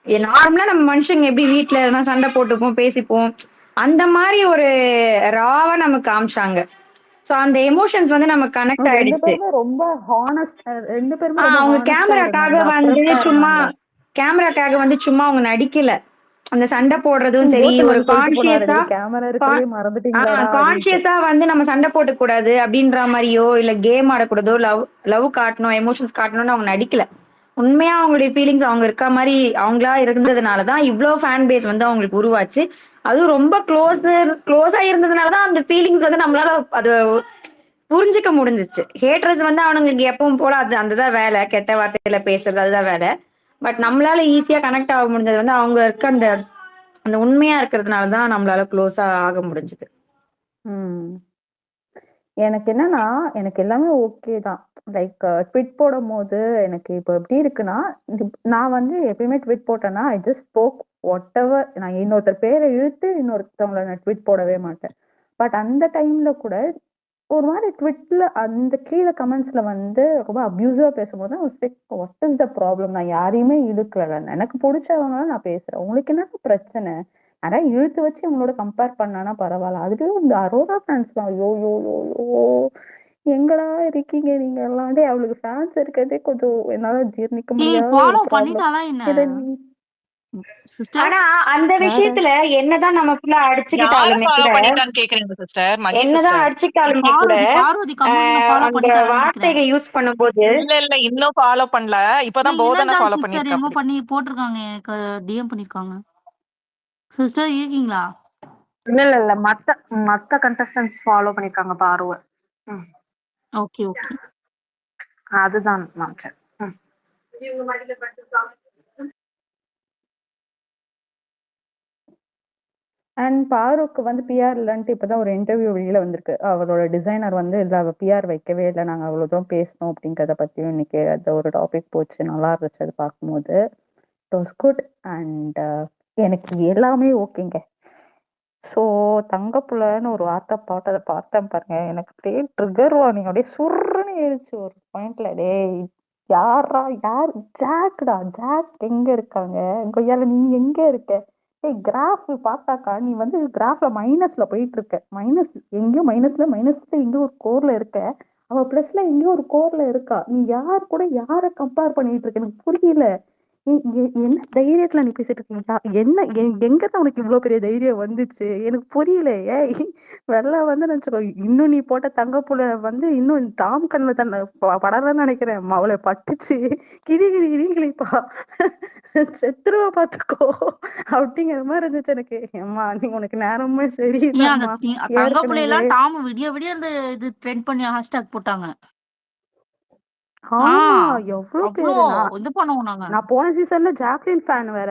நார்மலா நம்ம மனுஷங்க எப்படி வீட்டுல எதனா சண்டை போட்டுப்போம் பேசிப்போம் அந்த மாதிரி ஒரு ராவா நமக்கு காமிச்சாங்க. சோ அந்த எமோஷன்ஸ் வந்து நமக்கு கனெக்ட் ஆயிடுச்சு. ரொம்ப ஹானஸ்ட். ரெண்டு பேருமே அவங்க கேமராக்காக வந்து சும்மா அவங்க நடிக்கல. அந்த சண்டை போடுறதும் சரி, கோத்தன் ஒரு வந்து சொல்லிட்டு போனாரு, கான்ஷியஸா டேய் கேமரா இருக்கிறதே மறந்துட்டீங்களாடா அப்படின்ட்டு. கான்ஷியஸா வந்து நம்ம சண்டை போட்டுக்கூடாது அப்படின்ற மாதிரியோ இல்ல கேம் ஆடக்கூடாதோ லவ் காட்டணும் எமோஷன்ஸ் காட்டணும்னு அவங்க நடிக்கல. உண்மையா அவங்களுடைய ஃபீலிங்ஸ் அவங்க இருக்க மாதிரி அவங்களா இருந்ததுனாலதான் இவ்ளோ ஃபேன் பேஸ் வந்து அவங்களுக்கு உருவாச்சு. அதுவும் ரொம்ப க்ளோஸா இருந்ததுனாலதான் அந்த ஃபீலிங்ஸ் வந்து நம்மளால அது புரிஞ்சுக்க முடிஞ்சிச்சு. ஹேட்டர்ஸ் வந்து அவனுங்களுக்கு எப்பவும் போல அது அந்ததான் வேலை, கெட்ட வார்த்தையில பேசுறது அதுதான் வேலை. பட் நம்மளால ஈஸியா கனெக்ட் ஆக முடிஞ்சது வந்து அவங்க இருக்க அந்த அந்த உண்மையா இருக்கிறதுனாலதான் நம்மளால க்ளோஸா ஆக முடிஞ்சது. ம். எனக்கு என்னன்னா, எனக்கு எல்லாமே ஓகே தான். லைக் ட்வீட் போடும்போது எனக்கு இப்போ எப்படி இருக்குன்னா, நான் வந்து எப்பயுமே ட்வீட் போட்டேன்னா, ஐ ஜஸ்ட் ஸ்போக் வாட்டெவர். நான் இன்னொருத்தர் பேரை இழுத்து இன்னொருத்தவங்கள நான் ட்வீட் போடவே மாட்டேன். பட் அந்த டைம்ல கூட ஒரு மாதிரி ட்விட்ல அந்த கீழே கமெண்ட்ஸ்ல வந்து ரொம்ப அப்யூசிவா பேசும்போது வாட் இஸ் த ப்ராப்ளம்? நான் யாரையுமே இழுக்கல. எனக்கு பிடிச்சவங்க நான் பேசுறேன். உங்களுக்கு என்ன பிரச்சனை? யாராவது இழுத்து வச்சு உங்களோட கம்பேர் பண்ணானா பரவாயில்ல. அதுலயும் இந்த அரோரா ஃபேன்ஸ் தான் யோ யோ யோ யோ எங்கடா இருக்கீங்க நீங்க எல்லாம்? டேய் அவளுக்கு ஃபேன்ஸ் இருக்கிறதே கொஞ்சம் என்னால ஜீர்ணிக்க முடியாத ஒரு ஃபாலோ ப்ராப்ளம். பண்ணிட்டாளா என்ன இதை நீ சிஸ்டர்? ஆனா அந்த யாரு? விஷயத்துல என்னதான் நமக்குள்ள யார அடிச்சுக்கிட்டாலுமே ஃபாலோ கூட பண்ணிட்டான்னு கேக்குறீங்க சிஸ்டர்? மகி என்னதான் சிஸ்டர். அடிச்சுக்கிட்டாலுமே கூட பார்வதி கமருதீனை ஃபாலோ அந்த பண்ணிட்டாளான்னு கேக்குறேன். வார்த்தைகளை யூஸ் பண்ணும்போது இல்ல இன்னும் ஃபாலோ பண்ணல. இப்பதான் போதனை இனந்தால் ஃபாலோ சிஸ்டர் என்னமோ பண்ணிருக்காப்டி. பண்ணி போட்டிருக்காங்க, எனக்கு டிஎம் பண்ணிருக்காங்க. சிஸ்டர் இருக்கீங்களா? இல்ல மத்த கண்டஸ்டன்ஸ் ஃபாலோ பண்ணிருக்காங்க பார்வை. Okay okay. அதுதான் மாற்றேன். அண்ட் பாருக்கு வந்து பிஆர் இல்லைன்ட்டு இப்பதான் ஒரு இன்டர்வியூ வெளியில வந்திருக்கு. அவரோட டிசைனர் வந்து இல்ல அவ பிஆர் வைக்கவே இல்லை, நாங்க அவ்வளவு தூரம் பேசணும் அப்படிங்கறத பத்தியும் இன்னைக்கு அந்த ஒரு டாபிக் போச்சு. நல்லா இருந்துச்சு அது பார்க்கும்போது. It was good. அண்ட் எனக்கு எல்லாமே ஓகேங்க. ஸோ தங்கப்புலன்னு ஒரு வார்த்தை பாட்டதை பார்த்தேன் பாருங்க, எனக்கு அப்படியே ட்ரிகர் வார்னிங் அப்படியே சுருன்னு ஏறிச்சு ஒரு பாயிண்ட்ல. டேய் யார் ஜாக்டா? ஜாக் எங்க இருக்காங்க? கொய்யால நீ எங்க இருக்க? ஏய் கிராஃப் பார்த்தாக்கா நீ வந்து கிராஃப்ல மைனஸ்ல போயிட்டு இருக்க. எங்கேயோ மைனஸ்ல எங்கேயோ ஒரு கோர்ல இருக்க. அவ பிளஸ்ல எங்கேயோ ஒரு கோர்ல இருக்கா. நீ யார் கூட யார கம்பேர் பண்ணிட்டு இருக்க? எனக்கு புரியல. என்ன தைரியத்துல நீ பேசிட்டு இருக்கீங்களா? எங்கதான் உனக்கு இவ்வளவு பெரிய தைரியம் வந்துச்சு? எனக்கு புரியல. ஏய் வெள்ள வந்து நினைச்சுக்கோ, இன்னும் நீ போட்ட தங்கப்புல வந்து இன்னும் டாம் கண்ணுல தன்னை படலன்னு நினைக்கிறேன். அவளை பட்டுச்சு கிளிப்பா செத்துருவா பாத்துக்கோ அப்படிங்கிற மாதிரி இருந்துச்சு எனக்கு. அம்மா நீ உனக்கு நேரமே ஏன் அந்த சரியில்லைம்மா. தங்கப்புல ஏற்கனவே எல்லாம் டாம் விடிய விடிய அந்த இது ட்ரெண்ட் பண்ணி ஹேஷ்டாக் போட்டாங்க. ஆமா எவ்வளவு அவ்வளோ பேரு. இது பண்ணுவோம் நாங்க. நான் போன சீசன்ல ஜாக்லின் ஃபேன் வேற.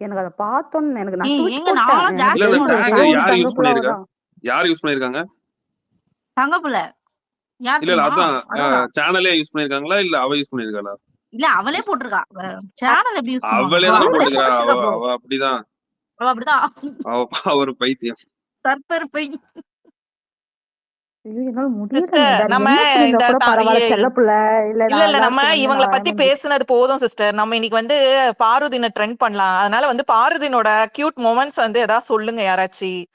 எனக்கு அதை பார்த்தோன்னு எனக்கு நான் ட்வீட் ஏங்க போட்டேன். நானும் எனக்கு ஜாக்லினோட tag கோடி யார் யூஸ் தங்கப்புல பண்ணிருக்கா? அவதான். யார் யூஸ் பண்ணிருக்காங்க? தங்கப்புல யார் இல்ல தெரியுமா? அதான் அரோரா. சேனலே யூஸ் பண்ணிருக்காங்களா இல்ல அவ யூஸ் பண்ணிருக்காளா? இல்ல அவளே போட்டிருக்கா. சேனல் எப்படி யூஸ் பண்ணுவாங்க? அவளே தான் அவளே போட்டுக்கிறா. போட்டிருக்கா ப்ரோ. அவ அப்படிதான். அவ அப்படிதான் ஒரு பைத்தியம். தற்பெருப்பை. ஐயோ, என்னால முடியல. சிஸ்டர் வேற நம்ம என்ன சொல்லியிருந்தா இந்த கூட பரவாயில்ல. செல்ல புள்ள இல்ல இல்ல நான் நம்ம எல்லாருக்கும் வந்து இவங்களை நான் பத்தி வந்து பேசுனது போதும் சிஸ்டர். நம்ம இன்னைக்கு வந்து பாரதினை ட்ரெண்ட் பண்ணலாம். அதனால வந்து பாரதினோட கியூட் மொமெண்ட்ஸ் வந்து ஏதாவது சொல்லுங்க யாராச்சும்.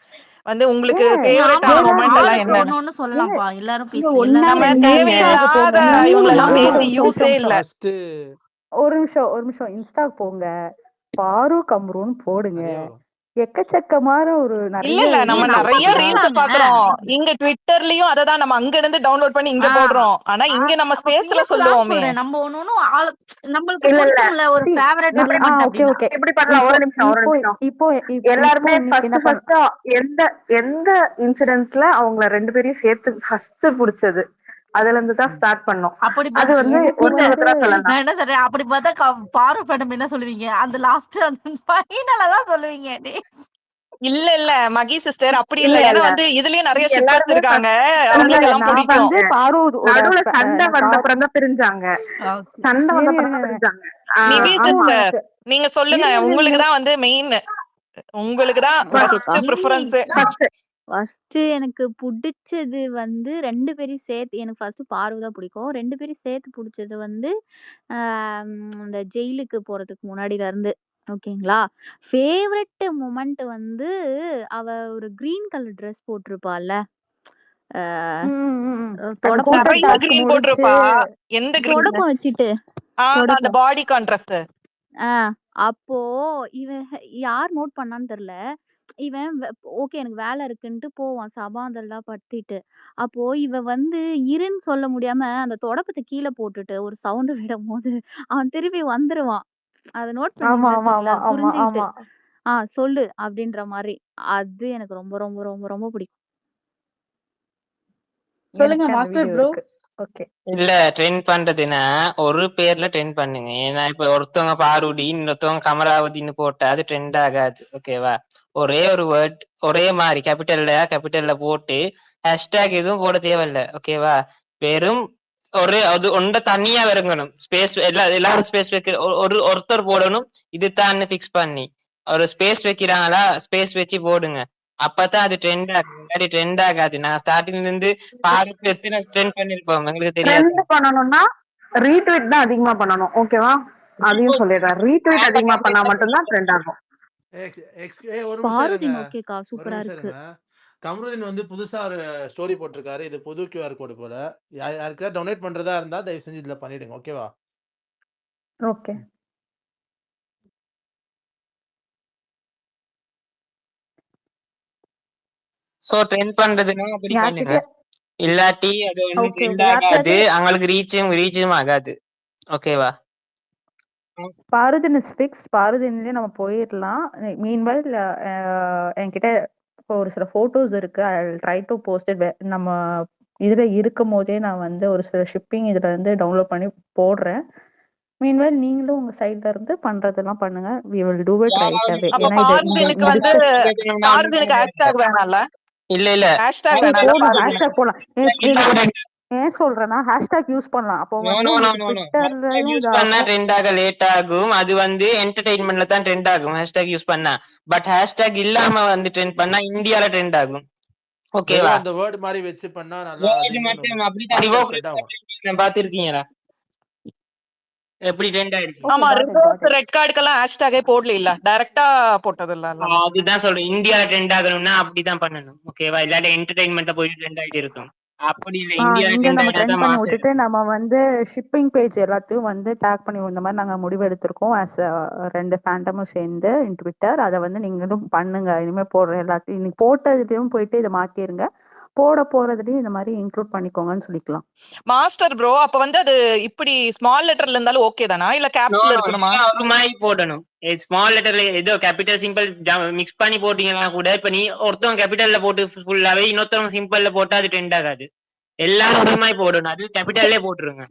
வந்து உங்களுக்கு ஏங்க ஃபேவரட்டான ஏதாவது மொமெண்ட் எல்லாம் ஆளுக்கு என்னன்னு. ஒண்ணு ஒண்ணு சொல்லலாம்ப்பா. எல்லாரும் நீங்க பேசு. ஒன்னா நம்ம எல்லாரும் ரெண்டாங்க தேவையில்லாத இவங்களெல்லாம் பேசி யூஸே இல்ல. ஃபர்ஸ்ட் ஒரு நிமிஷம் இன்ஸ்டா போங்க, பாரு கம்ருன்னு போடுங்க. அதே வரும். எக்கச்சக்கமான ஒரு இல்ல நிறைய நம்ம இது நிறைய இருக்குதா? ரீல்ஸ் பாக்குறோம். இங்க ட்விட்டர்லயும் அததான் நம்ம அங்க இருந்து டவுன்லோட் பண்ணி இங்க போடுறோம். ஆனா இங்க நம்ம அப்ப ஸ்பேஸ்ல பேசலாம்னு சொல்லுவோமே. சொல்றேன். நம்ம ஒண்ணு ஆளு நம்மளுக்கு இல்ல பிடிக்கும்ல ஒரு See, ஃபேவரட் எலிமெண்ட் ஓகே அப்படின்னா. ஓகே. இப்படி பண்ணலாம். இப்போ ஒரு நிமிஷம் இப்போ இப்போ எல்லாருமே இன்னைக்கு என்ன ஃபர்ஸ்ட் எந்த இன்சிடென்ட்ல அவங்கள ரெண்டு பேரையும் சேர்த்து ஃபர்ஸ்ட் பிடிச்சது, அதுல இருந்து தான் ஸ்டார்ட் பண்ணோம். அப்படி அது வந்து எனக்கு ஒருத்தவங்க சொல்லலாம். நான் என்ன சொல்றேன், அப்படி பார்த்தா பாரு மேடம் என்ன சொல்லுவீங்க? அந்த லாஸ்ட் அந்த ஃபைனலா தான் சொல்லுவீங்க. இல்ல மகி சிஸ்டர் அப்படி இல்ல. இல்ல ஏன்னா வந்து இதுலயே நிறைய நீங்க ஷிப்பர்ஸ் எல்லாருமே இருக்காங்க. இல்ல அவங்களுக்கு எல்லாம் நான் பிடிக்கும். வந்து பாருவோட நடுவுல சண்டை வந்த அப்புறம் தான் பிரிஞ்சாங்க. சண்டை வந்த அப்புறம் தான் பிரிஞ்சாங்க. நிவி அப்போ சிஸ்டர் எனக்கு நீங்க சொல்லுங்க. உங்களுக்கு தான் வந்து மெயின். உங்களுக்கு தான் ஓகேக்கா. First preference. ஃபர்ஸ்ட் எனக்கு புடிச்சது வந்து 2 பேரையும் சேர்த்து எனக்கு ஃபர்ஸ்ட் பார்வ தான் பிடிக்கும். 2 பேரையும் சேர்த்து புடிச்சது வந்து இந்த ஜெயிலுக்கு போறதுக்கு முன்னாடில இருந்து. ஓகேங்களா. ஃபேவரட் மொமெண்ட் வந்து அவ ஒரு கிரீன் கலர் ட்ரெஸ் போட்டிருப்பாள்ல. அ தொடப்பம் நிறைய டாஸ்க் கிரீன் முடிச்சு போட்டிருப்பா. எந்த கிரீன்? தொடப்பம் வச்சுட்டு அந்த தொடப்பம். பாடி கான்ட்ராஸ்ட். அப்போ இவன் யார் நோட் பண்ணான்னு தெரியல. இவன் ஓகே எனக்கு வேலை இருக்குன்ட்டு போவான் சபாந்தல்லாம் படுத்திட்டு. அப்போ இவ வந்து இருன்னு சொல்ல முடியாம அந்த தொடப்பத்த கீழ போட்டுட்டு ஒரு சவுண்ட் விடும்போது, அவன் திருப்பி வந்துருவான். அத நோட் ஆமா, பண்ணீங்களான்னு ஆமா, தெரியல. ஆமா, அத ஆமா, புரிஞ்சுகிட்டு, ஆமா. சொல்லு அப்படின்ற மாரி. அது எனக்கு ரொம்ப, ரொம்ப, ரொம்ப, ரொம்ப பிடிக்கும். சொல்லுங்க என்கிட்ட அந்த மாஸ்டர் வீடியோ ப்ரோ. இருக்கு. ஓகே. இல்ல ட்ரெண்ட் பண்றதுன்னா ஒரு பேர்ல ட்ரெண்ட் பண்ணுங்க. ஏன்னா இப்ப ஒருத்தவங்க பாருடி இன்னொருத்தவங்க கமராவதின்னு போட்டா அது ட்ரெண்ட் ஆகாது. ஓகேவா? ஒரே ஒரு வேர்ட் ஒரே மாதிரி கேபிட்டல்ல போட்டு ஹேஷ்டேக் எதுவும் போட தேவையில்ல. ஓகேவா? வெறும் ஒரே அது ஒண்ட தனியா இறங்கணும். ஸ்பேஸ் எல்லாரும் ஸ்பேஸ் வைக்க ஒருத்தர் போடணும். இதுதான் பிக்ஸ் பண்ணி ஒரு ஸ்பேஸ் வைக்கிறாங்களா ஸ்பேஸ் வச்சு போடுங்க. அப்பதான் அது ட்ரெண்ட் ஆகும். இல்லாட்டி ட்ரெண்ட் ஆகாது. நான் ஸ்டார்டிங்ல இருந்து பாருக்கு எத்தனை ட்ரெண்ட் பண்ணிருப்போம் எங்களுக்கு தெரியாது. ட்ரெண்ட் பண்ணணும்னா ரீட்வீட் தான் அதிகமா பண்ணணும். ஓகேவா? அதையும் சொல்லிடுறேன். ரீட்வீட் அதிகமா பண்ணா மட்டும்தான் ட்ரெண்ட் ஆகும். ஒரு நிமிஷம் இருங்க. பாருதின் ஓகேக்கா. ஒரு சூப்பரா நிமிஷம் இருக்கு. இருங்க. கமருதீன் வந்து புதுசா ஒரு ஸ்டோரி போட்டிருக்காரு. இது புது QR கோடு போல. யாருக்காவது டொனேட் பண்றதா இருந்தா தயவு செஞ்சு இதுல பண்ணிடுங்க. ஓகேவா? ஓகே. சோ ட்ரெண்ட் பண்றதுன்னா அப்படி பண்ணுங்க. யார்கிட்டயும் இல்லாட்டி அது ஒண்ணும் ஓகே, ட்ரெண்ட் ஓகே. ஆகாது. யார்கிட்டயும் அவங்களுக்கு ரீச்சும் ஆகாது. ஓகேவா? பாரதின் இஸ் ஃபிக்ஸ்ட். பாரதின்லயே நம்ம போயிரலாம். மீன்வைல் என்கிட்ட இப்போ ஒரு சில ஃபோட்டோஸ் இருக்கு. I will try to post it. நம்ம இதுல இருக்கும்போதே நான் வந்து ஒரு சில ஷிப்பிங் இதுல இருந்து டவுன்லோட் பண்ணி போடுறேன். மீன்வைல் நீங்களும் உங்க சைட்ல இருந்து பண்றதெல்லாம் பண்ணுங்க. We will do it right யாராவது அவே. அப்ப ஏன்னா இது இந்த பாரதினுக்கு இந்த வந்து டிஸ்கஸ் கேட்கணும்னா ஒண்ணும் பாரதினுக்கு பண்ண தேவையில்ல. ஹேஷ்டேக் வேணாம்ல? இல்ல ஹேஷ்டேக் ஏய் வேணாம்ல போடும் பாரதினுக்கு? ஹேஷ்டேக் போடலாம். இல்ல இல்ல ஏன் சொல்றேன்னா ஹேஷ்டேக் யூஸ் பண்ணலாம். அப்போ நோ வந்து நோ நோ உங்களுக்கு நோ நோ ஹேஷ்டேக் ட்விட்டர்லயும் யூஸ் பண்ணா இதாகும். ட்ரெண்ட் ஆக லேட் ஆகும். அது வந்து என்டர்டெயின்மெண்ட்ல தான் ட்ரெண்ட் ஆகும் ஹேஷ்டேக் யூஸ் பண்ணா. பட் ஹேஷ்டேக் இல்லாம வந்து ட்ரெண்ட் பண்ணா இந்தியால ட்ரெண்ட் ஆகும். வெறும் ஓகேவா? அந்த வேர்ட் மாதிரி வச்சு பண்ணா நல்லா அது வேர்டு இன்னும் மட்டும் அப்படிதான் ஃபாஸ்டா ரிவோக் ஸ்ப்ரெட் ஆகும். பாத்திருக்கீங்களா எப்படி ட்ரெண்ட் ஆயிடுச்சு? ஓகே ஆமா, got it, reverse got it. Red கார்டுக்கெல்லாம் ஹேஷ்டேகே போடல இல்ல, டைரக்டா போட்டது இல்ல எல்லாமே. அதுதான் சொல்றேன். இந்தியால ட்ரெண்ட் ஆகணும்னா அப்படிதான் பண்ணணும். ஓகேவா? இல்லாட்டி என்டர்டைன்மெண்ட்ல போய் ட்ரெண்ட் ஆகிட்டு இருக்கும். அப்படி இல்ல இந்தியால இங்க ட்ரெண்ட் நம்ம ஆகினா ட்ரெண்ட் தான் பண்ணி மாசம் விட்டுட்டு நம்ம வந்து ஷிப்பிங் பேஜ் எல்லாத்தையும் வந்து டேக் பண்ணி இந்த மாதிரி நாங்க முடிவு எடுத்திருக்கோம். ஆஸ் 2 ஃபேண்டமும் சேர்ந்து இன் ட்விட்டர். அதை வந்து நீங்களும் பண்ணுங்க. இனிமே போடுற எல்லாத்தையும் இன்னைக்கு போட்டதுலயும் போயிட்டு இதை மாத்திருங்க. போட போறதுலயும் இந்த மாதிரி இன்க்ளூட் பண்ணிக்கோங்கன்னு சொல்லிக்கலாம். மாஸ்டர் ப்ரோ, அப்ப வந்து அது இப்படி ஸ்மால் லெட்டர்ல இருந்தாலும் ஓகே தானா, இல்ல கேப்ஸ்ல இருக்கணுமா? ஒரு மாதிரி போடணும். ஸ்மால் லெட்டர்ல ஏதோ கேபிட்டல் சிம்பிள் மிக்ஸ் பண்ணி போட்டீங்கன்னா கூட இப்ப நீ ஒருத்தவங்க கேபிட்டல்ல போட்டு ஃபுல்லாவே இன்னொருத்தவங்க சிம்பிள்ல போட்டா அது ட்ரெண்ட் ஆகாது. எல்லாரும் ஒரு மாதிரி போடணும். அது கேபிட்டல்லே போட்டுருங்க.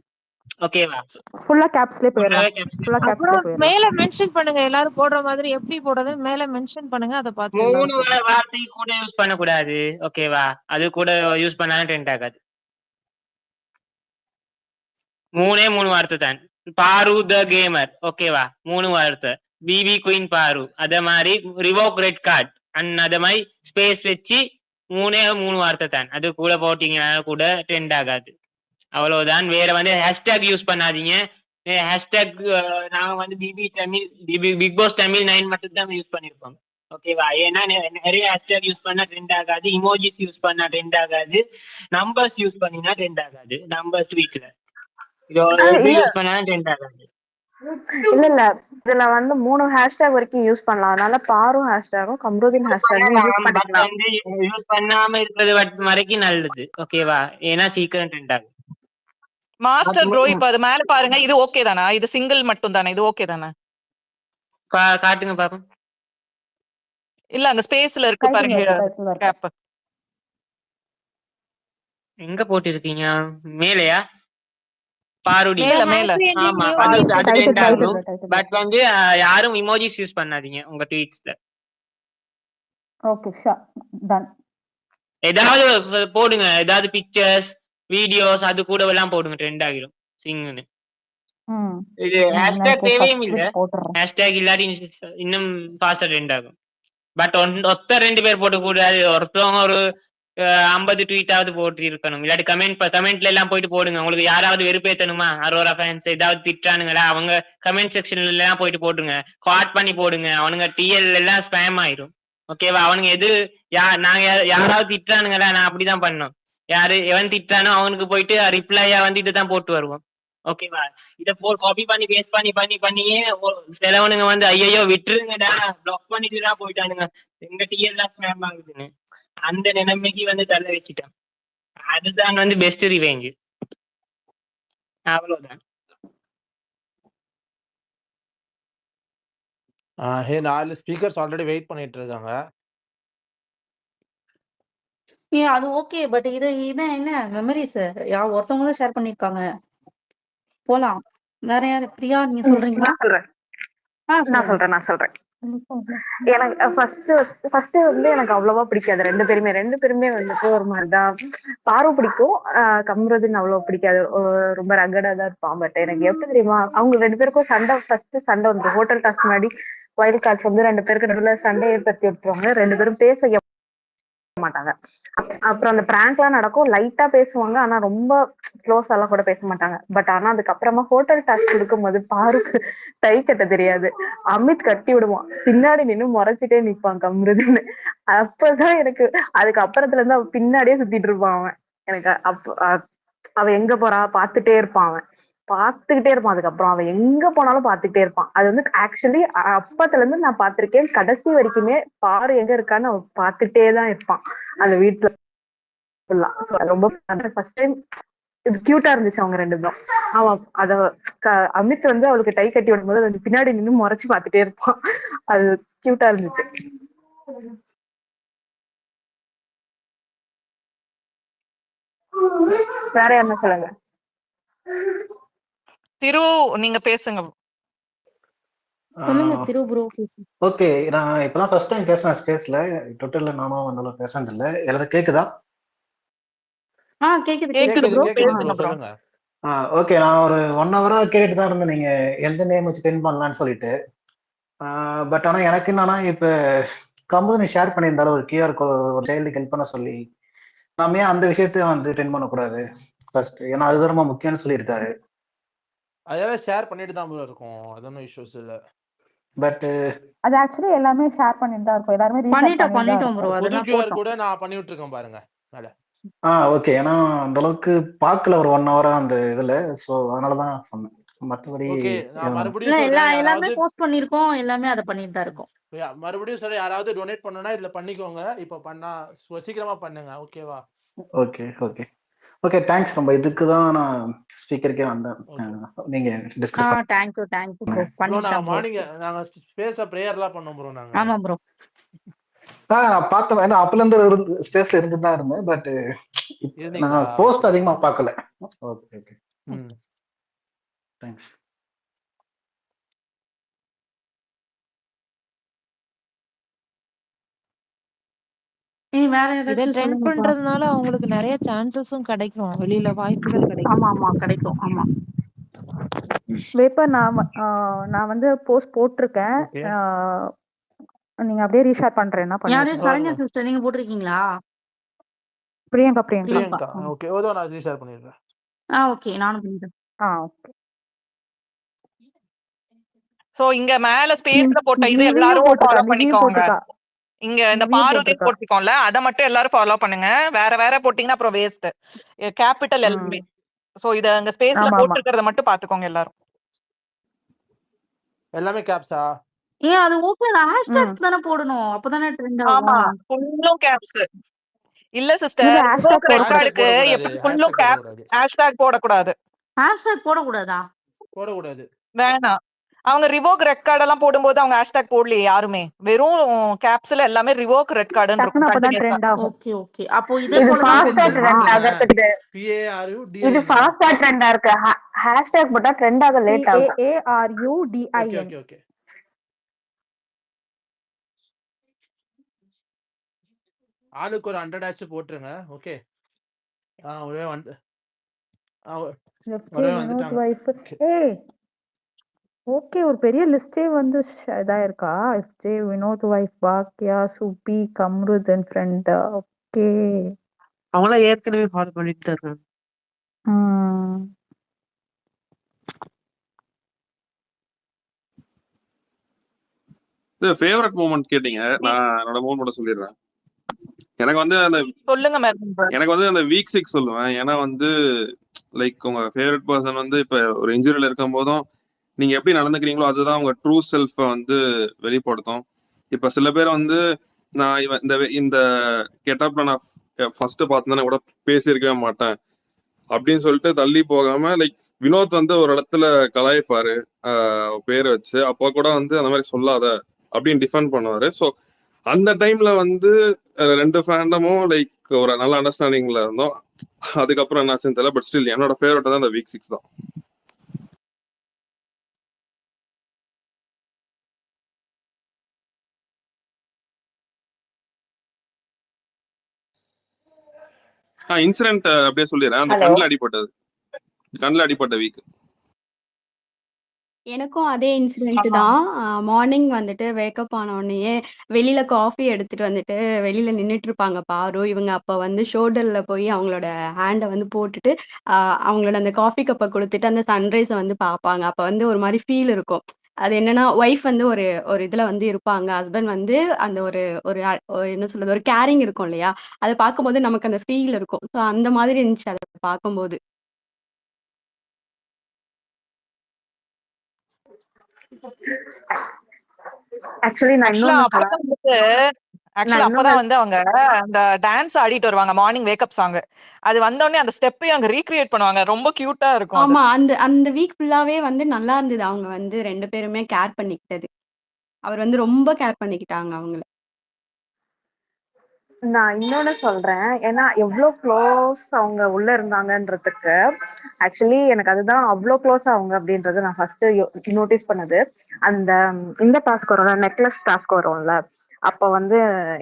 ஓகேவா? ஃபுல்லா கேப்ஸ்லயே போயிடலாம். ஃபுல்லா கேப்ஸ்லயே அப்புறம் போயிடலாம். மேல மென்ஷன் பண்ணுங்க. எல்லாரும் போடுற மாதிரி எப்படி போடுறது மேல மென்ஷன் பண்ணுங்க. அதை பார்த்து 3 எல்லாரும் போடுறோம். வார்த்தை கூட யூஸ் பண்ணக்கூடாது. ஓகேவா? அது கூட யூஸ் பண்ணாலும் ட்ரெண்ட் ஆகாது. 3 வார்த்தை தான். பாரு த கேமர். ஓகேவா? 3 வார்த்தை. பிபி குயின் பாரு. அத மாதிரி ரிவோக் ரெட் கார்டு அத மாதிரி ஸ்பேஸ் வச்சு 3 வார்த்தை தான். அது கூட போட்டீங்கன்னா கூட ட்ரெண்ட் ஆகாது. அவ்வளவுதான். வேற வந்து ஹேஷ்டேக் யூஸ் பண்ணாதீங்க. ஹேஷ்டேக் நாங்க வந்து பிக் பாஸ் தமிழ் 9 மட்டும் தான் யூஸ் பண்ணிருப்போம். ஓகேவா? ஏன்னா நிறைய ஹேஷ்டேக் யூஸ் பண்ணா ட்ரெண்ட் ஆகாது. இமோஜிஸ் யூஸ் பண்ணா ட்ரெண்ட் ஆகாது. நம்பர்ஸ் யூஸ் பண்ணினா ட்ரெண்ட் ஆகாது. நம்பர்ஸ் ட்வீட்ல இது இல்ல யூஸ் பண்ணா ட்ரெண்ட் ஆகாது. இல்ல இதுல வந்து 3 ஹேஷ்டேக் வரைக்கும் யூஸ் பண்ணலாம். அதனால பாரும் ஹேஷ்டேகும் கம்ருதீன் ஹேஷ்டேகும் யூஸ் பண்ணலாம். பட் பண்ணிக்கலாம். வந்து யூஸ் பண்ணாம இருக்கிறது வரைக்கும் நல்லது. ஓகேவா? ஏன்னா சீக்கிரம் ட்ரெண்ட் ஆகும். மாஸ்டர் ப்ரோ, இப்ப அது மேல பாருங்க. இது ஓகே தானா? இது சிங்கிள் மட்டும் தானே? இது ஓகே தானே? காட்டுங்க பாப்போம். இல்ல அங்க ஸ்பேஸ்ல இருக்கு டைட்டில் பாருங்க இருக்கு, டைட்டில் இருக்கு. கேப். எங்க போட்டிருக்கீங்க? மேலையா? பாருடி. மேல மேல. ஆமா அது டைட்டில் ட்ரெண்ட் ஆகும். Title title. பட் வந்து யாரும் இமோஜிஸ் யூஸ் பண்ணாதீங்க உங்க ட்வீட்ஸ்ல. Okay sure ton. ஏதாவது போடுங்க. ஏதாவது பிக்சர்ஸ் வீடியோஸ் அது கூட எல்லாம் போடுங்க. ட்ரெண்ட் ஆகிரும் சிங்குன்னு. இது நான் ஹேஷ்டேக் இப்போ தேவையும் ஃபர்ஸ்ட் இல்ல. போட்டுறேன். ஹேஷ்டேக் இல்லாட்டி இன்னும் ஃபாஸ்டா ட்ரெண்ட் ஆகும். பட் ஒத்த 2 பேர் போட்டு கூடாது. ஒருத்தவங்க ஒரு 50 ட்வீட்டாவது போட்டு இருக்கணும். இல்லாட்டி கமெண்ட்ல எல்லாம் போயிட்டு போடுங்க. உங்களுக்கு யாராவது வெறுப்பேத்தணுமா? அரோரா ஃபேன்ஸ் ஏதாவது திட்டானுங்களா? அவங்க கமெண்ட் செக்ஷன்ல எல்லாம் போயிட்டு போட்டுங்க. காட் பண்ணி போடுங்க. அவனுங்க டிஎல் எல்லாம் ஸ்பேம் ஆயிரும். ஓகேவா? அவனுங்க நாங்க யாராவது திட்டானுங்களா? நான் அப்படிதான் பண்ணோம். எவன் திட்டானோ அவனுக்கு போயிட்டு ரிப்ளையா வந்து இதுதான் போட்டு வருவோம். ஓகேவா? இத காப்பி பண்ணி பேஸ்ட் பண்ணியே சிலவனுங்க வந்து ஐயோ விட்டுருங்கடா பிளாக் பண்ணிட்டுடா போயிட்டானுங்க எங்க டிஎல் ஸ்பேம் ஆகுதுன்னு. அந்த நிலைமைக்கு வந்து தள்ள வச்சுட்டான். அதுதான் வந்து பெஸ்ட் ரிவேஞ்ச். அவ்வளவுதான். ஹே 4 ஸ்பீக்கர்ஸ் ஆல்ரெடி வெயிட் பண்ணிட்டு இருக்காங்க. அது ஓகே. பட் இது என்ன மெமரிஸ் ஒருத்தவங்க தான் ஷேர் பண்ணிருக்காங்க. போலாம். வேற யாரு? பிரியா நீங்க சொல்றீங்களா? நான் சொல்றேன். எனக்கு ஃபர்ஸ்ட் வந்து எனக்கு அவ்வளவா பிடிக்காது. 2 பேருமே வந்துட்டு ஒரு மாதிரிதான். பாரு பிடிக்கும், கம்ருதீன் அவ்வளவு பிடிக்காது. ரொம்ப ரகடா தான் இருப்பான். பட் எனக்கு எப்படி தெரியுமா, அவங்க 2 பேருக்கும் ஃபர்ஸ்ட் சண்டை வந்து ஹோட்டல் டாஸ்க் முன்னாடி வைல்ட் கார்ட்ஸ் வந்து 2 பேருக்கு நடுவுல சண்டை ஏற்படுத்தி விட்டுருவாங்க. 2 பேரும் பேச மாட்டாங்க. அப்புறம் அந்த பிராங்க் எல்லாம் நடக்கும், லைட்டா பேசுவாங்க. ஆனா ரொம்ப க்ளோஸ் எல்லாம் கூட பேச மாட்டாங்க. பட் ஆனா அதுக்கப்புறமா ஹோட்டல் டாஸ்க் கொடுக்கும்போது பாருக்கு டை கட்ட தெரியாது. அமித் கட்டி விடுவான், பின்னாடி நின்னு முறைச்சிட்டே நிப்பான் கம்ருதீன். அப்பதான் எனக்கு அதுக்கு அப்புறத்துல இருந்து அவன் பின்னாடியே சுத்திட்டு இருப்பான் அவன். எனக்கு அவன் எங்க போறா பாத்துட்டே இருப்பான். அதுக்கப்புறம் அவன் எங்க போனாலும் பாத்துக்கிட்டே இருப்பான். அது வந்து ஆக்சுவலி அப்பத்துல இருந்து நான் பாத்திருக்கேன், கடைசி வரைக்குமே பாரு எங்க இருக்கான்னு அவன் பாத்துட்டே தான் இருப்பான் அந்த வீட்டுல. ரொம்ப ஃபர்ஸ்ட் டைம் இது கியூட்டா இருந்துச்சு அவங்க 2 பேரும். அவன் அமித் வந்து அவளுக்கு டை கட்டி விடும்போது அது பின்னாடி நின்று முறைச்சு பாத்துட்டே இருப்பான். அது கியூட்டா இருந்துச்சு. வேற என்ன சொல்லுங்க. திரு நீங்க பேசுங்க. சொல்லுங்க திரு ப்ரோ. ஓகே, நான் இப்பதான் ஃபர்ஸ்ட் டைம் பேசுறேன் ஸ்பேஸ்ல. ட்விட்டர்ல நானும் அந்த பேசுறது இல்ல. எல்லாரும் கேக்குதா? கேக்குது ப்ரோ. பேசுங்க ப்ரோ. சொல்லுங்க. ஓகே, நான் ஒரு 1 ஹவரா கேட்டுட்டு தான் இருந்தேன் நீங்க எந்த நேம் வச்சு டென் பண்ணலாம்னு சொல்லிட்டு. பட் ஆனா எனக்கு என்னன்னா, இப்ப கம்பெனி ஷேர் பண்ணியிருந்தாலும் ஒரு கியூஆர் கோட் ஒரு சைல்டுக்கு ஹெல்ப் பண்ண சொல்லி நாம ஏன் அந்த விஷயத்த வந்து டென் பண்ணக்கூடாது ஃபர்ஸ்ட்? ஏன்னா அது ரொம்ப முக்கியம்னு சொல்லியிருக்காரு. அதெல்லாம் ஷேர் பண்ணிட்டு தான் ப்ரோ இருக்கும், அது ஒன்றும் இஷ்யூஸ் இல்லை. பட் அது ஆக்சுவலி எல்லாமே ஷேர் பண்ணிட்டு தான் இருக்கும். எல்லாருமே பண்ணிட்டோம் ப்ரோ. புது அதெல்லாம் கியூஆர் போட்டோம். கூட நான் பண்ணி விட்டுருக்கேன் பாருங்க மேல. ஓகே, ஏன்னா அந்த அளவுக்கு பார்க்கல ஒரு 1 ஹவரா அந்த இதுல. ஸோ அதனாலதான் சொன்னேன். மற்றபடி ஓகே, நான் இல்ல மறுபடியும் சொல்றேன், எல்லாமே யாராவது போஸ்ட் பண்ணிருக்கோம். எல்லாமே அதை பண்ணிட்டு தான் இருக்கோம். மறுபடியும் சொல்றேன், யாராவது டொனேட் பண்ணணும்னா இதுல பண்ணிக்கோங்க. இப்போ பண்ணா சீக்கிரமா பண்ணுங்க, ஓகேவா? Okay okay okay, thanks. நம்ம இதுக்கு தான் நான் ஸ்பீக்கருக்கே வந்தேன். நீங்க டிஸ்கஸ் தேங்க்யூ ப்ரோ. ப்ரோ பண்ணிட்டோம் நாங்க ப்ரோ. மார்னிங் நாங்க ஸ்பேஸ பிரேயர்லாம் பண்ணோம் ப்ரோ. நாங்க ஆமா ப்ரோ. நான் பார்த்தேன். ஏன்னா அப்பல இருந்து ஸ்பேஸ்ல இருந்து தான் இருந்தேன். பட் இருந்தீங்களா? நான் போஸ்ட் அதிகமா பார்க்கல. Okay okay, thanks. வேற இத ஏதாச்சும் ட்ரெண்ட் சொல்லுங்கப்பா. பண்றதுனால அவங்களுக்கு நிறைய சான்சஸும் கிடைக்கும். வெளியில வாய்ப்புகள் கிடைக்கும். ஆமா கிடைக்கும். ஆமா வேப்பர் நான் வந்து போஸ்ட் போட்டிருக்கேன். நீங்க அப்படியே ரீஷேர் பண்றேன்னா யாரு? பண்ணுங்க. சரண்யா சிஸ்டர் நீங்க போட்டிருக்கீங்களா? பிரியங்கா. ஓகே, ஓதோ நான் ரீஷேர் பண்ணிடுறேன். ஓகே, நானும் பண்ணிட்டேன். ஓகே. சோ இங்க மேல ஸ்பேஸ்ல போட்ட இது எல்லாரும் ஃபாலோ பண்ணிக்கோங்க. இங்க இந்த பாருதி போட்டிருக்கோம்ல, அத மட்டும் எல்லாரும் ஃபாலோ பண்ணுங்க. வேற போட்டீங்கன்னா அப்புறம் வேஸ்ட். கேபிட்டல் எல்லாமே. சோ இத அங்க ஸ்பேஸ்ல போட்டுக்கிறத மட்டும் பாத்துக்கோங்க எல்லாரும். எல்லாமே கேப்ஸா? அது ஓகே. ஹேஷ்டேக் தான போடணும். அப்பதானே ட்ரெண்ட் ஆகும். ஆமா, ஃபுல்லும் கேப்ஸ். இல்ல சிஸ்டர், ரிவோக் ரெக்கார்டுக்கு எப்படி ஃபுல்லும் கேப் ஹேஷ்டேக் போடக்கூடாது. ஹேஷ்டேக் போடக்கூடாதா? போடக்கூடாது. வேணாம். அவங்க ரிவோக் ரெட் கார்டு எல்லாம் போடும்போது அவங்க ஹேஷ்டேக் போடலையே யாருமே. வெறும் கேப்ஸ்ல எல்லாமே ரிவோக் ரெட் கார்டுன்னு இருக்கும் கண்டினியூஸா. Okay okay. அப்போ இதே போல தான் இது ஃபாஸ்டா ட்ரெண்டா இருக்கு. ஹேஷ்டேக் போட்டா ட்ரெண்ட் ஆக லேட் ஆகும். PARUDIN. ஓகே. ஆளுக்கு ஒரு 100 ஆச்சு போட்டுருங்க. ஓகே. ஒரே வந்து ஓகே, ஒரு பெரிய லிஸ்டே வந்து இதா இருக்கா? FJ, வினோத் வைஃப், பாக்யா, சுபி, கம்ருதன் ஃப்ரெண்ட். ஓகே, அவங்களாம் ஏற்கனவே ஃபாலோ பண்ணிட்டு தான் இருக்காங்க. ஃபேவரட் மூமெண்ட் கேட்டீங்க. நான் என்னோட மூமெண்ட் சொல்லிடுறேன். எனக்கு வந்து அந்த சொல்லுங்க. எனக்கு வந்து அந்த வீக் 6 சொல்லுவேன். ஏன்னா வந்து லைக் உங்க ஃபேவரட் பர்சன் வந்து இப்ப ஒரு இன்ஜுரியில இருக்கும் போதும் நீங்க எப்படி நடந்துக்கிறீங்களோ அதுதான் உங்க ட்ரூ செல்ஃபை வந்து வெளிப்படுத்தும். இப்ப சில பேர் வந்து நான் இவன் இந்த கெட்டப்ல நான் ஃபர்ஸ்ட் பார்த்தேன்னா கூட பேசியிருக்கவே மாட்டேன் அப்படின்னு சொல்லிட்டு தள்ளி போகாம, லைக் வினோத் வந்து ஒரு இடத்துல கலாய்ப்பாரு பேரை வச்சு, அப்போ கூட வந்து அந்த மாதிரி சொல்லாத அப்படின்னு டிஃபெண்ட் பண்ணுவாரு. ஸோ அந்த டைம்ல வந்து ரெண்டு ஃபேண்டமும் லைக் ஒரு நல்ல அண்டர்ஸ்டாண்டிங்ல இருந்தோம். அதுக்கப்புறம் என்னாச்சுன்னு தெரியல. பட் ஸ்டில் என்னோட ஃபேவரட் தான் இந்த வீக் 6 தான். இன்சிடென்ட் அப்படியே சொல்லிடுறேன். அந்த ஹலோ. கண்ணில் அடிப்பட்ட வீக். எனக்கும் அதே இன்சிடென்ட் தான். மார்னிங் வந்துட்டு வேக்கப் ஆன உடனேயே வெளியில காஃபி எடுத்துட்டு வந்துட்டு வெளியில நின்னுட்டு இருப்பாங்க பாரு. இவங்க அப்ப வந்து ஷோல்டர்ல போய் அவங்களோட ஹேண்ட வந்து போட்டுட்டு, அவங்களோட அந்த காஃபி கப்ப குடுத்துட்டு அந்த சன்ரைஸ வந்து பார்ப்பாங்க. அப்ப வந்து ஒரு மாரி ஃபீல் இருக்கும். அது என்னன்னா, ஒய்ஃப் வந்து ஒரு ஒரு இதுல வந்து இருப்பாங்க. ஹஸ்பண்ட் வந்து அந்த ஒரு ஒரு ஒரு என்ன சொல்றது? ஒரு கேரிங் இருக்கும் இல்லையா? அத பார்க்கும்போது நமக்கு அந்த ஃபீல் இருக்கும். ஸோ அந்த மாதிரி இருந்துச்சு அத பார்க்கும்போது. ஆக்சுவலி நான் ஆக்சுவலா இன்னொன்னு அப்பதான் வந்துட்டு நான் அப்பதான் இன்னொன்னு வந்து அவங்க அந்த டான்ஸ் ஆடிட்டு வருவாங்க மார்னிங் வேக்கப் சாங். அது வந்தோடனே அந்த ஸ்டெப்பையும் அங்க ரீக்ரியேட் பண்ணுவாங்க. ரொம்ப கியூட்டா இருக்கும் அது. ஆமா. அந்த அந்த வீக் ஃபுல்லாவே வந்து நல்லா இருந்தது. அவங்க வந்து 2 பேருமே கேர் பண்ணிக்கிட்டது. அவர் வந்து ரொம்ப கேர் பண்ணிக்கிட்டாங்க அவங்கள. நான் இன்னொன்னு சொல்றேன். ஏன்னா எவ்ளோ க்ளோஸ் அவங்க உள்ள இருந்தாங்கன்றதுக்கு, ஆக்சுவலி எனக்கு அதுதான் அவ்ளோ க்ளோஸ் அவங்க அப்படின்றது நான் ஃபர்ஸ்ட் நோட்டீஸ் பண்ணது. அந்த இந்த டாஸ்க் வரும்ல, நெக்லஸ் டாஸ்க் வரும்ல, அப்ப வந்து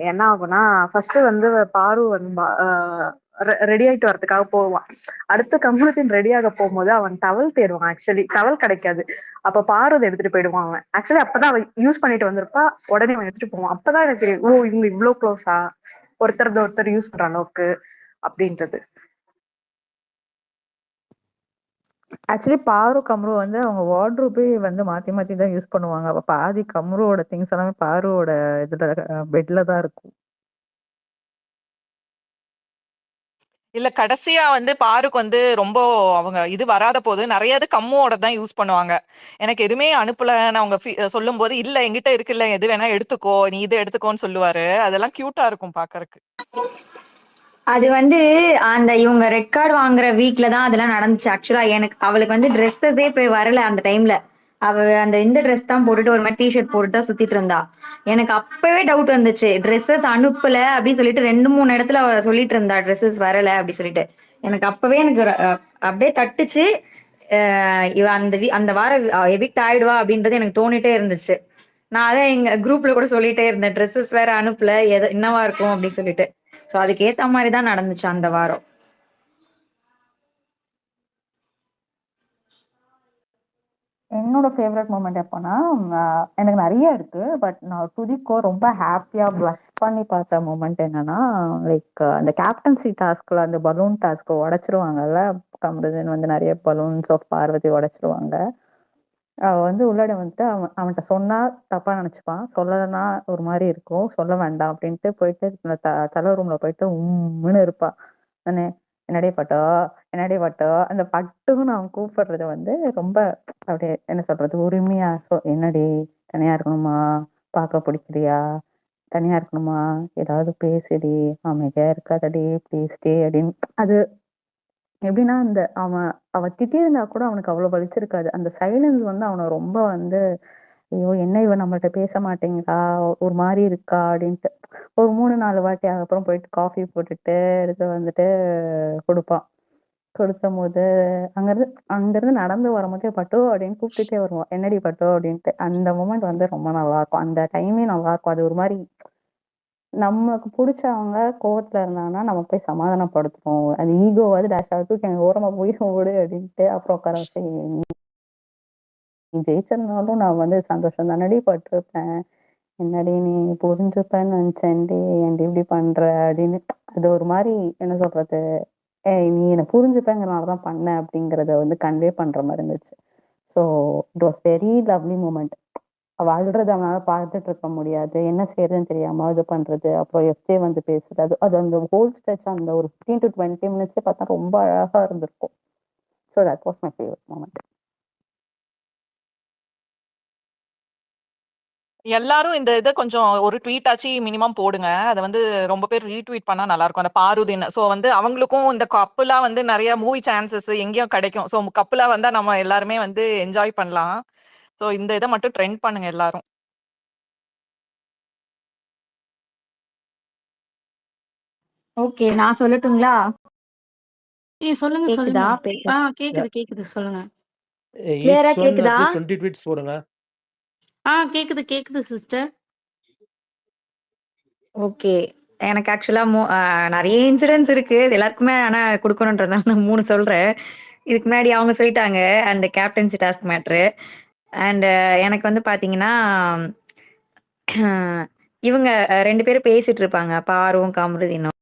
என்ன ஆகும்னா, ஃபர்ஸ்ட் வந்து பாரு வந்து ரெடி ஆயிட்டு வரதுக்காக போவான். அடுத்து கமருதீன் ரெடி ஆக போகும்போது அவன் டவல் தேடுவான். ஆக்சுவலி டவல் கிடைக்காது. அப்ப பாரு அதை எடுத்துட்டு போயிடுவான் அவன். ஆக்சுவலி அப்பதான் அவன் யூஸ் பண்ணிட்டு வந்திருப்பா. உடனே அவன் எடுத்துட்டு போவான். அப்பதான் எனக்கு தெரியும், ஓ இவங்க இவ்ளோ க்ளோஸா, ஒருத்தர் யூஸ் பண்ற அளவுக்கு அப்படின்றது. ஆக்சுவலி பாரு கம்ரு வந்து அவங்க வார்ட்ரோபே வந்து மாத்தி மாத்தி தான் யூஸ் பண்ணுவாங்க. அப்ப பாதி கம்ருவோட திங்ஸ் எல்லாமே பாருவோட இதுல பெட்ல தான் இருக்கும். இல்ல கடைசியா வந்து பாருக்கு வந்து ரொம்ப அவங்க இது வராத போது நிறைய இது கம்முவோட தான் யூஸ் பண்ணுவாங்க. எனக்கு எதுவுமே அனுப்பலன்னு அவங்க சொல்லும்போது, இல்ல என்கிட்ட இருக்குல்ல எது வேணா எடுத்துக்கோ, நீ இதை எடுத்துக்கோன்னு சொல்லுவாரு. அதெல்லாம் கியூட்டா இருக்கும் பாக்கறதுக்கு. அது வந்து அந்த இவங்க ரெட் கார்டு வாங்குற வீக்ல தான் அதெல்லாம் நடந்துச்சு. ஆக்சுவலா எனக்கு அவளுக்கு வந்து ட்ரெஸ்ஸஸே போய் வரல அந்த டைம்ல. அவ அந்த இந்த ட்ரெஸ் தான் போட்டுட்டு ஒரு மாதிரி டிஷர்ட் போட்டு தான் சுத்திட்டு இருந்தா. எனக்கு அப்பவே டவுட் வந்துச்சு. ட்ரெஸ்ஸஸ் அனுப்பல அப்படின்னு சொல்லிட்டு 2-3 இடத்துல அவ சொல்லிட்டு இருந்தா ட்ரெஸ்ஸஸ் வரல அப்படி சொல்லிட்டு. எனக்கு அப்பவே எனக்கு அப்படியே தட்டுச்சு. இவ அந்த வாரம் எவிக்ட் ஆயிடுவா அப்படின்றது எனக்கு தோணிட்டே இருந்துச்சு. நான் அதான் எங்க குரூப்ல கூட சொல்லிட்டே இருந்தேன். ட்ரெஸ்ஸஸ் வேற அனுப்பல என்னவா இருக்கும் அப்படின்னு சொல்லிட்டு. ஸோ அதுக்கேத்த மாதிரி தான் நடந்துச்சு அந்த வாரம். என்னோட ஃபேவரட் மூமெண்ட் எப்போனா, எனக்கு நிறைய இருக்கு. பட் நான் துதிக்கோ ரொம்ப ஹாப்பியா ப்ளஷ் பண்ணி பார்த்த மூமெண்ட் என்னன்னா, லைக் அந்த கேப்டன்சி டாஸ்க்ல அந்த பலூன் டாஸ்க் உடைச்சிருவாங்கல்ல. கமருதீன் வந்து நிறைய பலூன்ஸ் ஆஃப் பார்வதி உடைச்சிருவாங்க. அவ வந்து உள்ளாட வந்துட்டு அவன்கிட்ட சொன்னா தப்பா நினைச்சுப்பான். சொல்லலைன்னா ஒரு மாதிரி இருக்கும். சொல்ல வேண்டாம் அப்படின்ட்டு போயிட்டு தலை ரூம்ல போயிட்டு உம்முன்னு இருப்பா. நானு என்னடே பட்டோ என்னடே பட்டோ அந்த பட்டுன்னு அவன் கூப்பிடுறது வந்து ரொம்ப அப்படியே என்ன சொல்றது உரிமையா. என்னடி தனியா இருக்கணுமா, பார்க்க பிடிக்கலையா, தனியா இருக்கணுமா, ஏதாவது பேசுடி, அமைதியா இருக்காதடி ப்ளீஸ்டி அப்படின்னு. அது எப்படின்னா அவ திட்டியிருந்தா கூட அவனுக்கு அவ்வளவு வலிச்சிருக்காது. அந்த சைலன்ஸ் வந்து அவனை ரொம்ப வந்து, ஐயோ என்ன இவன் நம்மள்ட்ட பேச மாட்டேங்கிறா, ஒரு மாதிரி இருக்கா அப்படின்ட்டு. ஒரு 3-4 வாட்டி அதுக்கப்புறம் போயிட்டு காஃபி போட்டுட்டு எடுத்து வந்துட்டு கொடுப்பான். கொடுக்கும் போது அங்கிருந்து நடந்து வரும்போதே பட்டு அப்படின்னு கூப்பிட்டுட்டே வருவான். என்னடி பட்டு அப்படின்ட்டு. அந்த மூமெண்ட் வந்து ரொம்ப நல்லா இருக்கும். அந்த டைமே நல்லா இருக்கும். அது ஒரு மாதிரி நமக்கு புடிச்சவங்க கோவத்துல இருந்தாங்கன்னா நம்ம போய் சமாதானப்படுத்தணும். அது ஈகோவாது டேஷ் தூக்கி அங்க ஓரமா போய் ஓடு அப்படின்ட்டு அப்புறம் உட்கார வச்சு, நீ ஜெயிச்சிருந்தாலும் நான் வந்து சந்தோஷம் தானடி பட்டிருப்பேன், என்னடி நீ புரிஞ்சுப்பேன்னு நினைச்சேன்டி, ஏன்டி இப்படி பண்ற அப்படின்னு. அது ஒரு மாதிரி என்ன சொல்றது, நீ என்னை புரிஞ்சுப்பேங்கிறனாலதான் பண்ண அப்படிங்கறத வந்து கன்வே பண்ற மாதிரி இருந்துச்சு. So it was very lovely moment. அவ அழுறத அவனால பார்த்துட்டு இருக்க முடியாது. என்ன செய்யறதுன்னு தெரியாம இது பண்றது. அப்புறம் எஃப்ஜே வந்து பேசுறது. அது அது அந்த ஹோல் ஸ்ட்ரெச் அந்த ஒரு 15 to 20 மினிட்ஸே பார்த்தா ரொம்ப அழகா இருந்திருக்கும். So that was my favourite moment. எல்லாரும் இந்த இதை கொஞ்சம் ஒரு ட்வீட் ஆச்சு மினிமம் போடுங்க. அதை வந்து ரொம்ப பேர் ரீட்வீட் பண்ணா நல்லா இருக்கும். அந்த பாருதின் ஸோ வந்து அவங்களுக்கும் இந்த கப்புலா வந்து நிறைய மூவி சான்சஸ் எங்கேயும் கிடைக்கும். ஸோ கப்புலா வந்தா நம்ம எல்லாருமே வந்து என்ஜாய் பண்ணலாம். ஸோ இந்த இதை மட்டும் ட்ரெண்ட் பண்ணுங்க எல்லாரும். ஓகே, நான் சொல்லட்டுங்களா? சொல்லுங்க கேக்குதா? சொல்லுங்க. பேச கேக்குது சொல்லுங்க. கிளியரா ஈச் ஒன் கேக்குதா? அட்லீஸ்ட் 20 ட்வீட்ஸ் போடுங்க. கேக்குது சிஸ்டர். ஓகே. எனக்கு ஆக்சுவலா நிறைய இன்சிடென்ட்ஸ் இருக்கு. இது எல்லாருக்குமே ஆனா குடுக்கணுன்றதுனால நான் 3 சொல்றேன். இதுக்கு முன்னாடி அவங்க சொல்லிட்டாங்க அந்த கேப்டன்சி டாஸ்க் மேட்ரு. அண்ட் எனக்கு வந்து பாத்தீங்கன்னா இவங்க 2 பேரும் பேசிட்டு இருப்பாங்க, பாருவும் கமருதீனும்.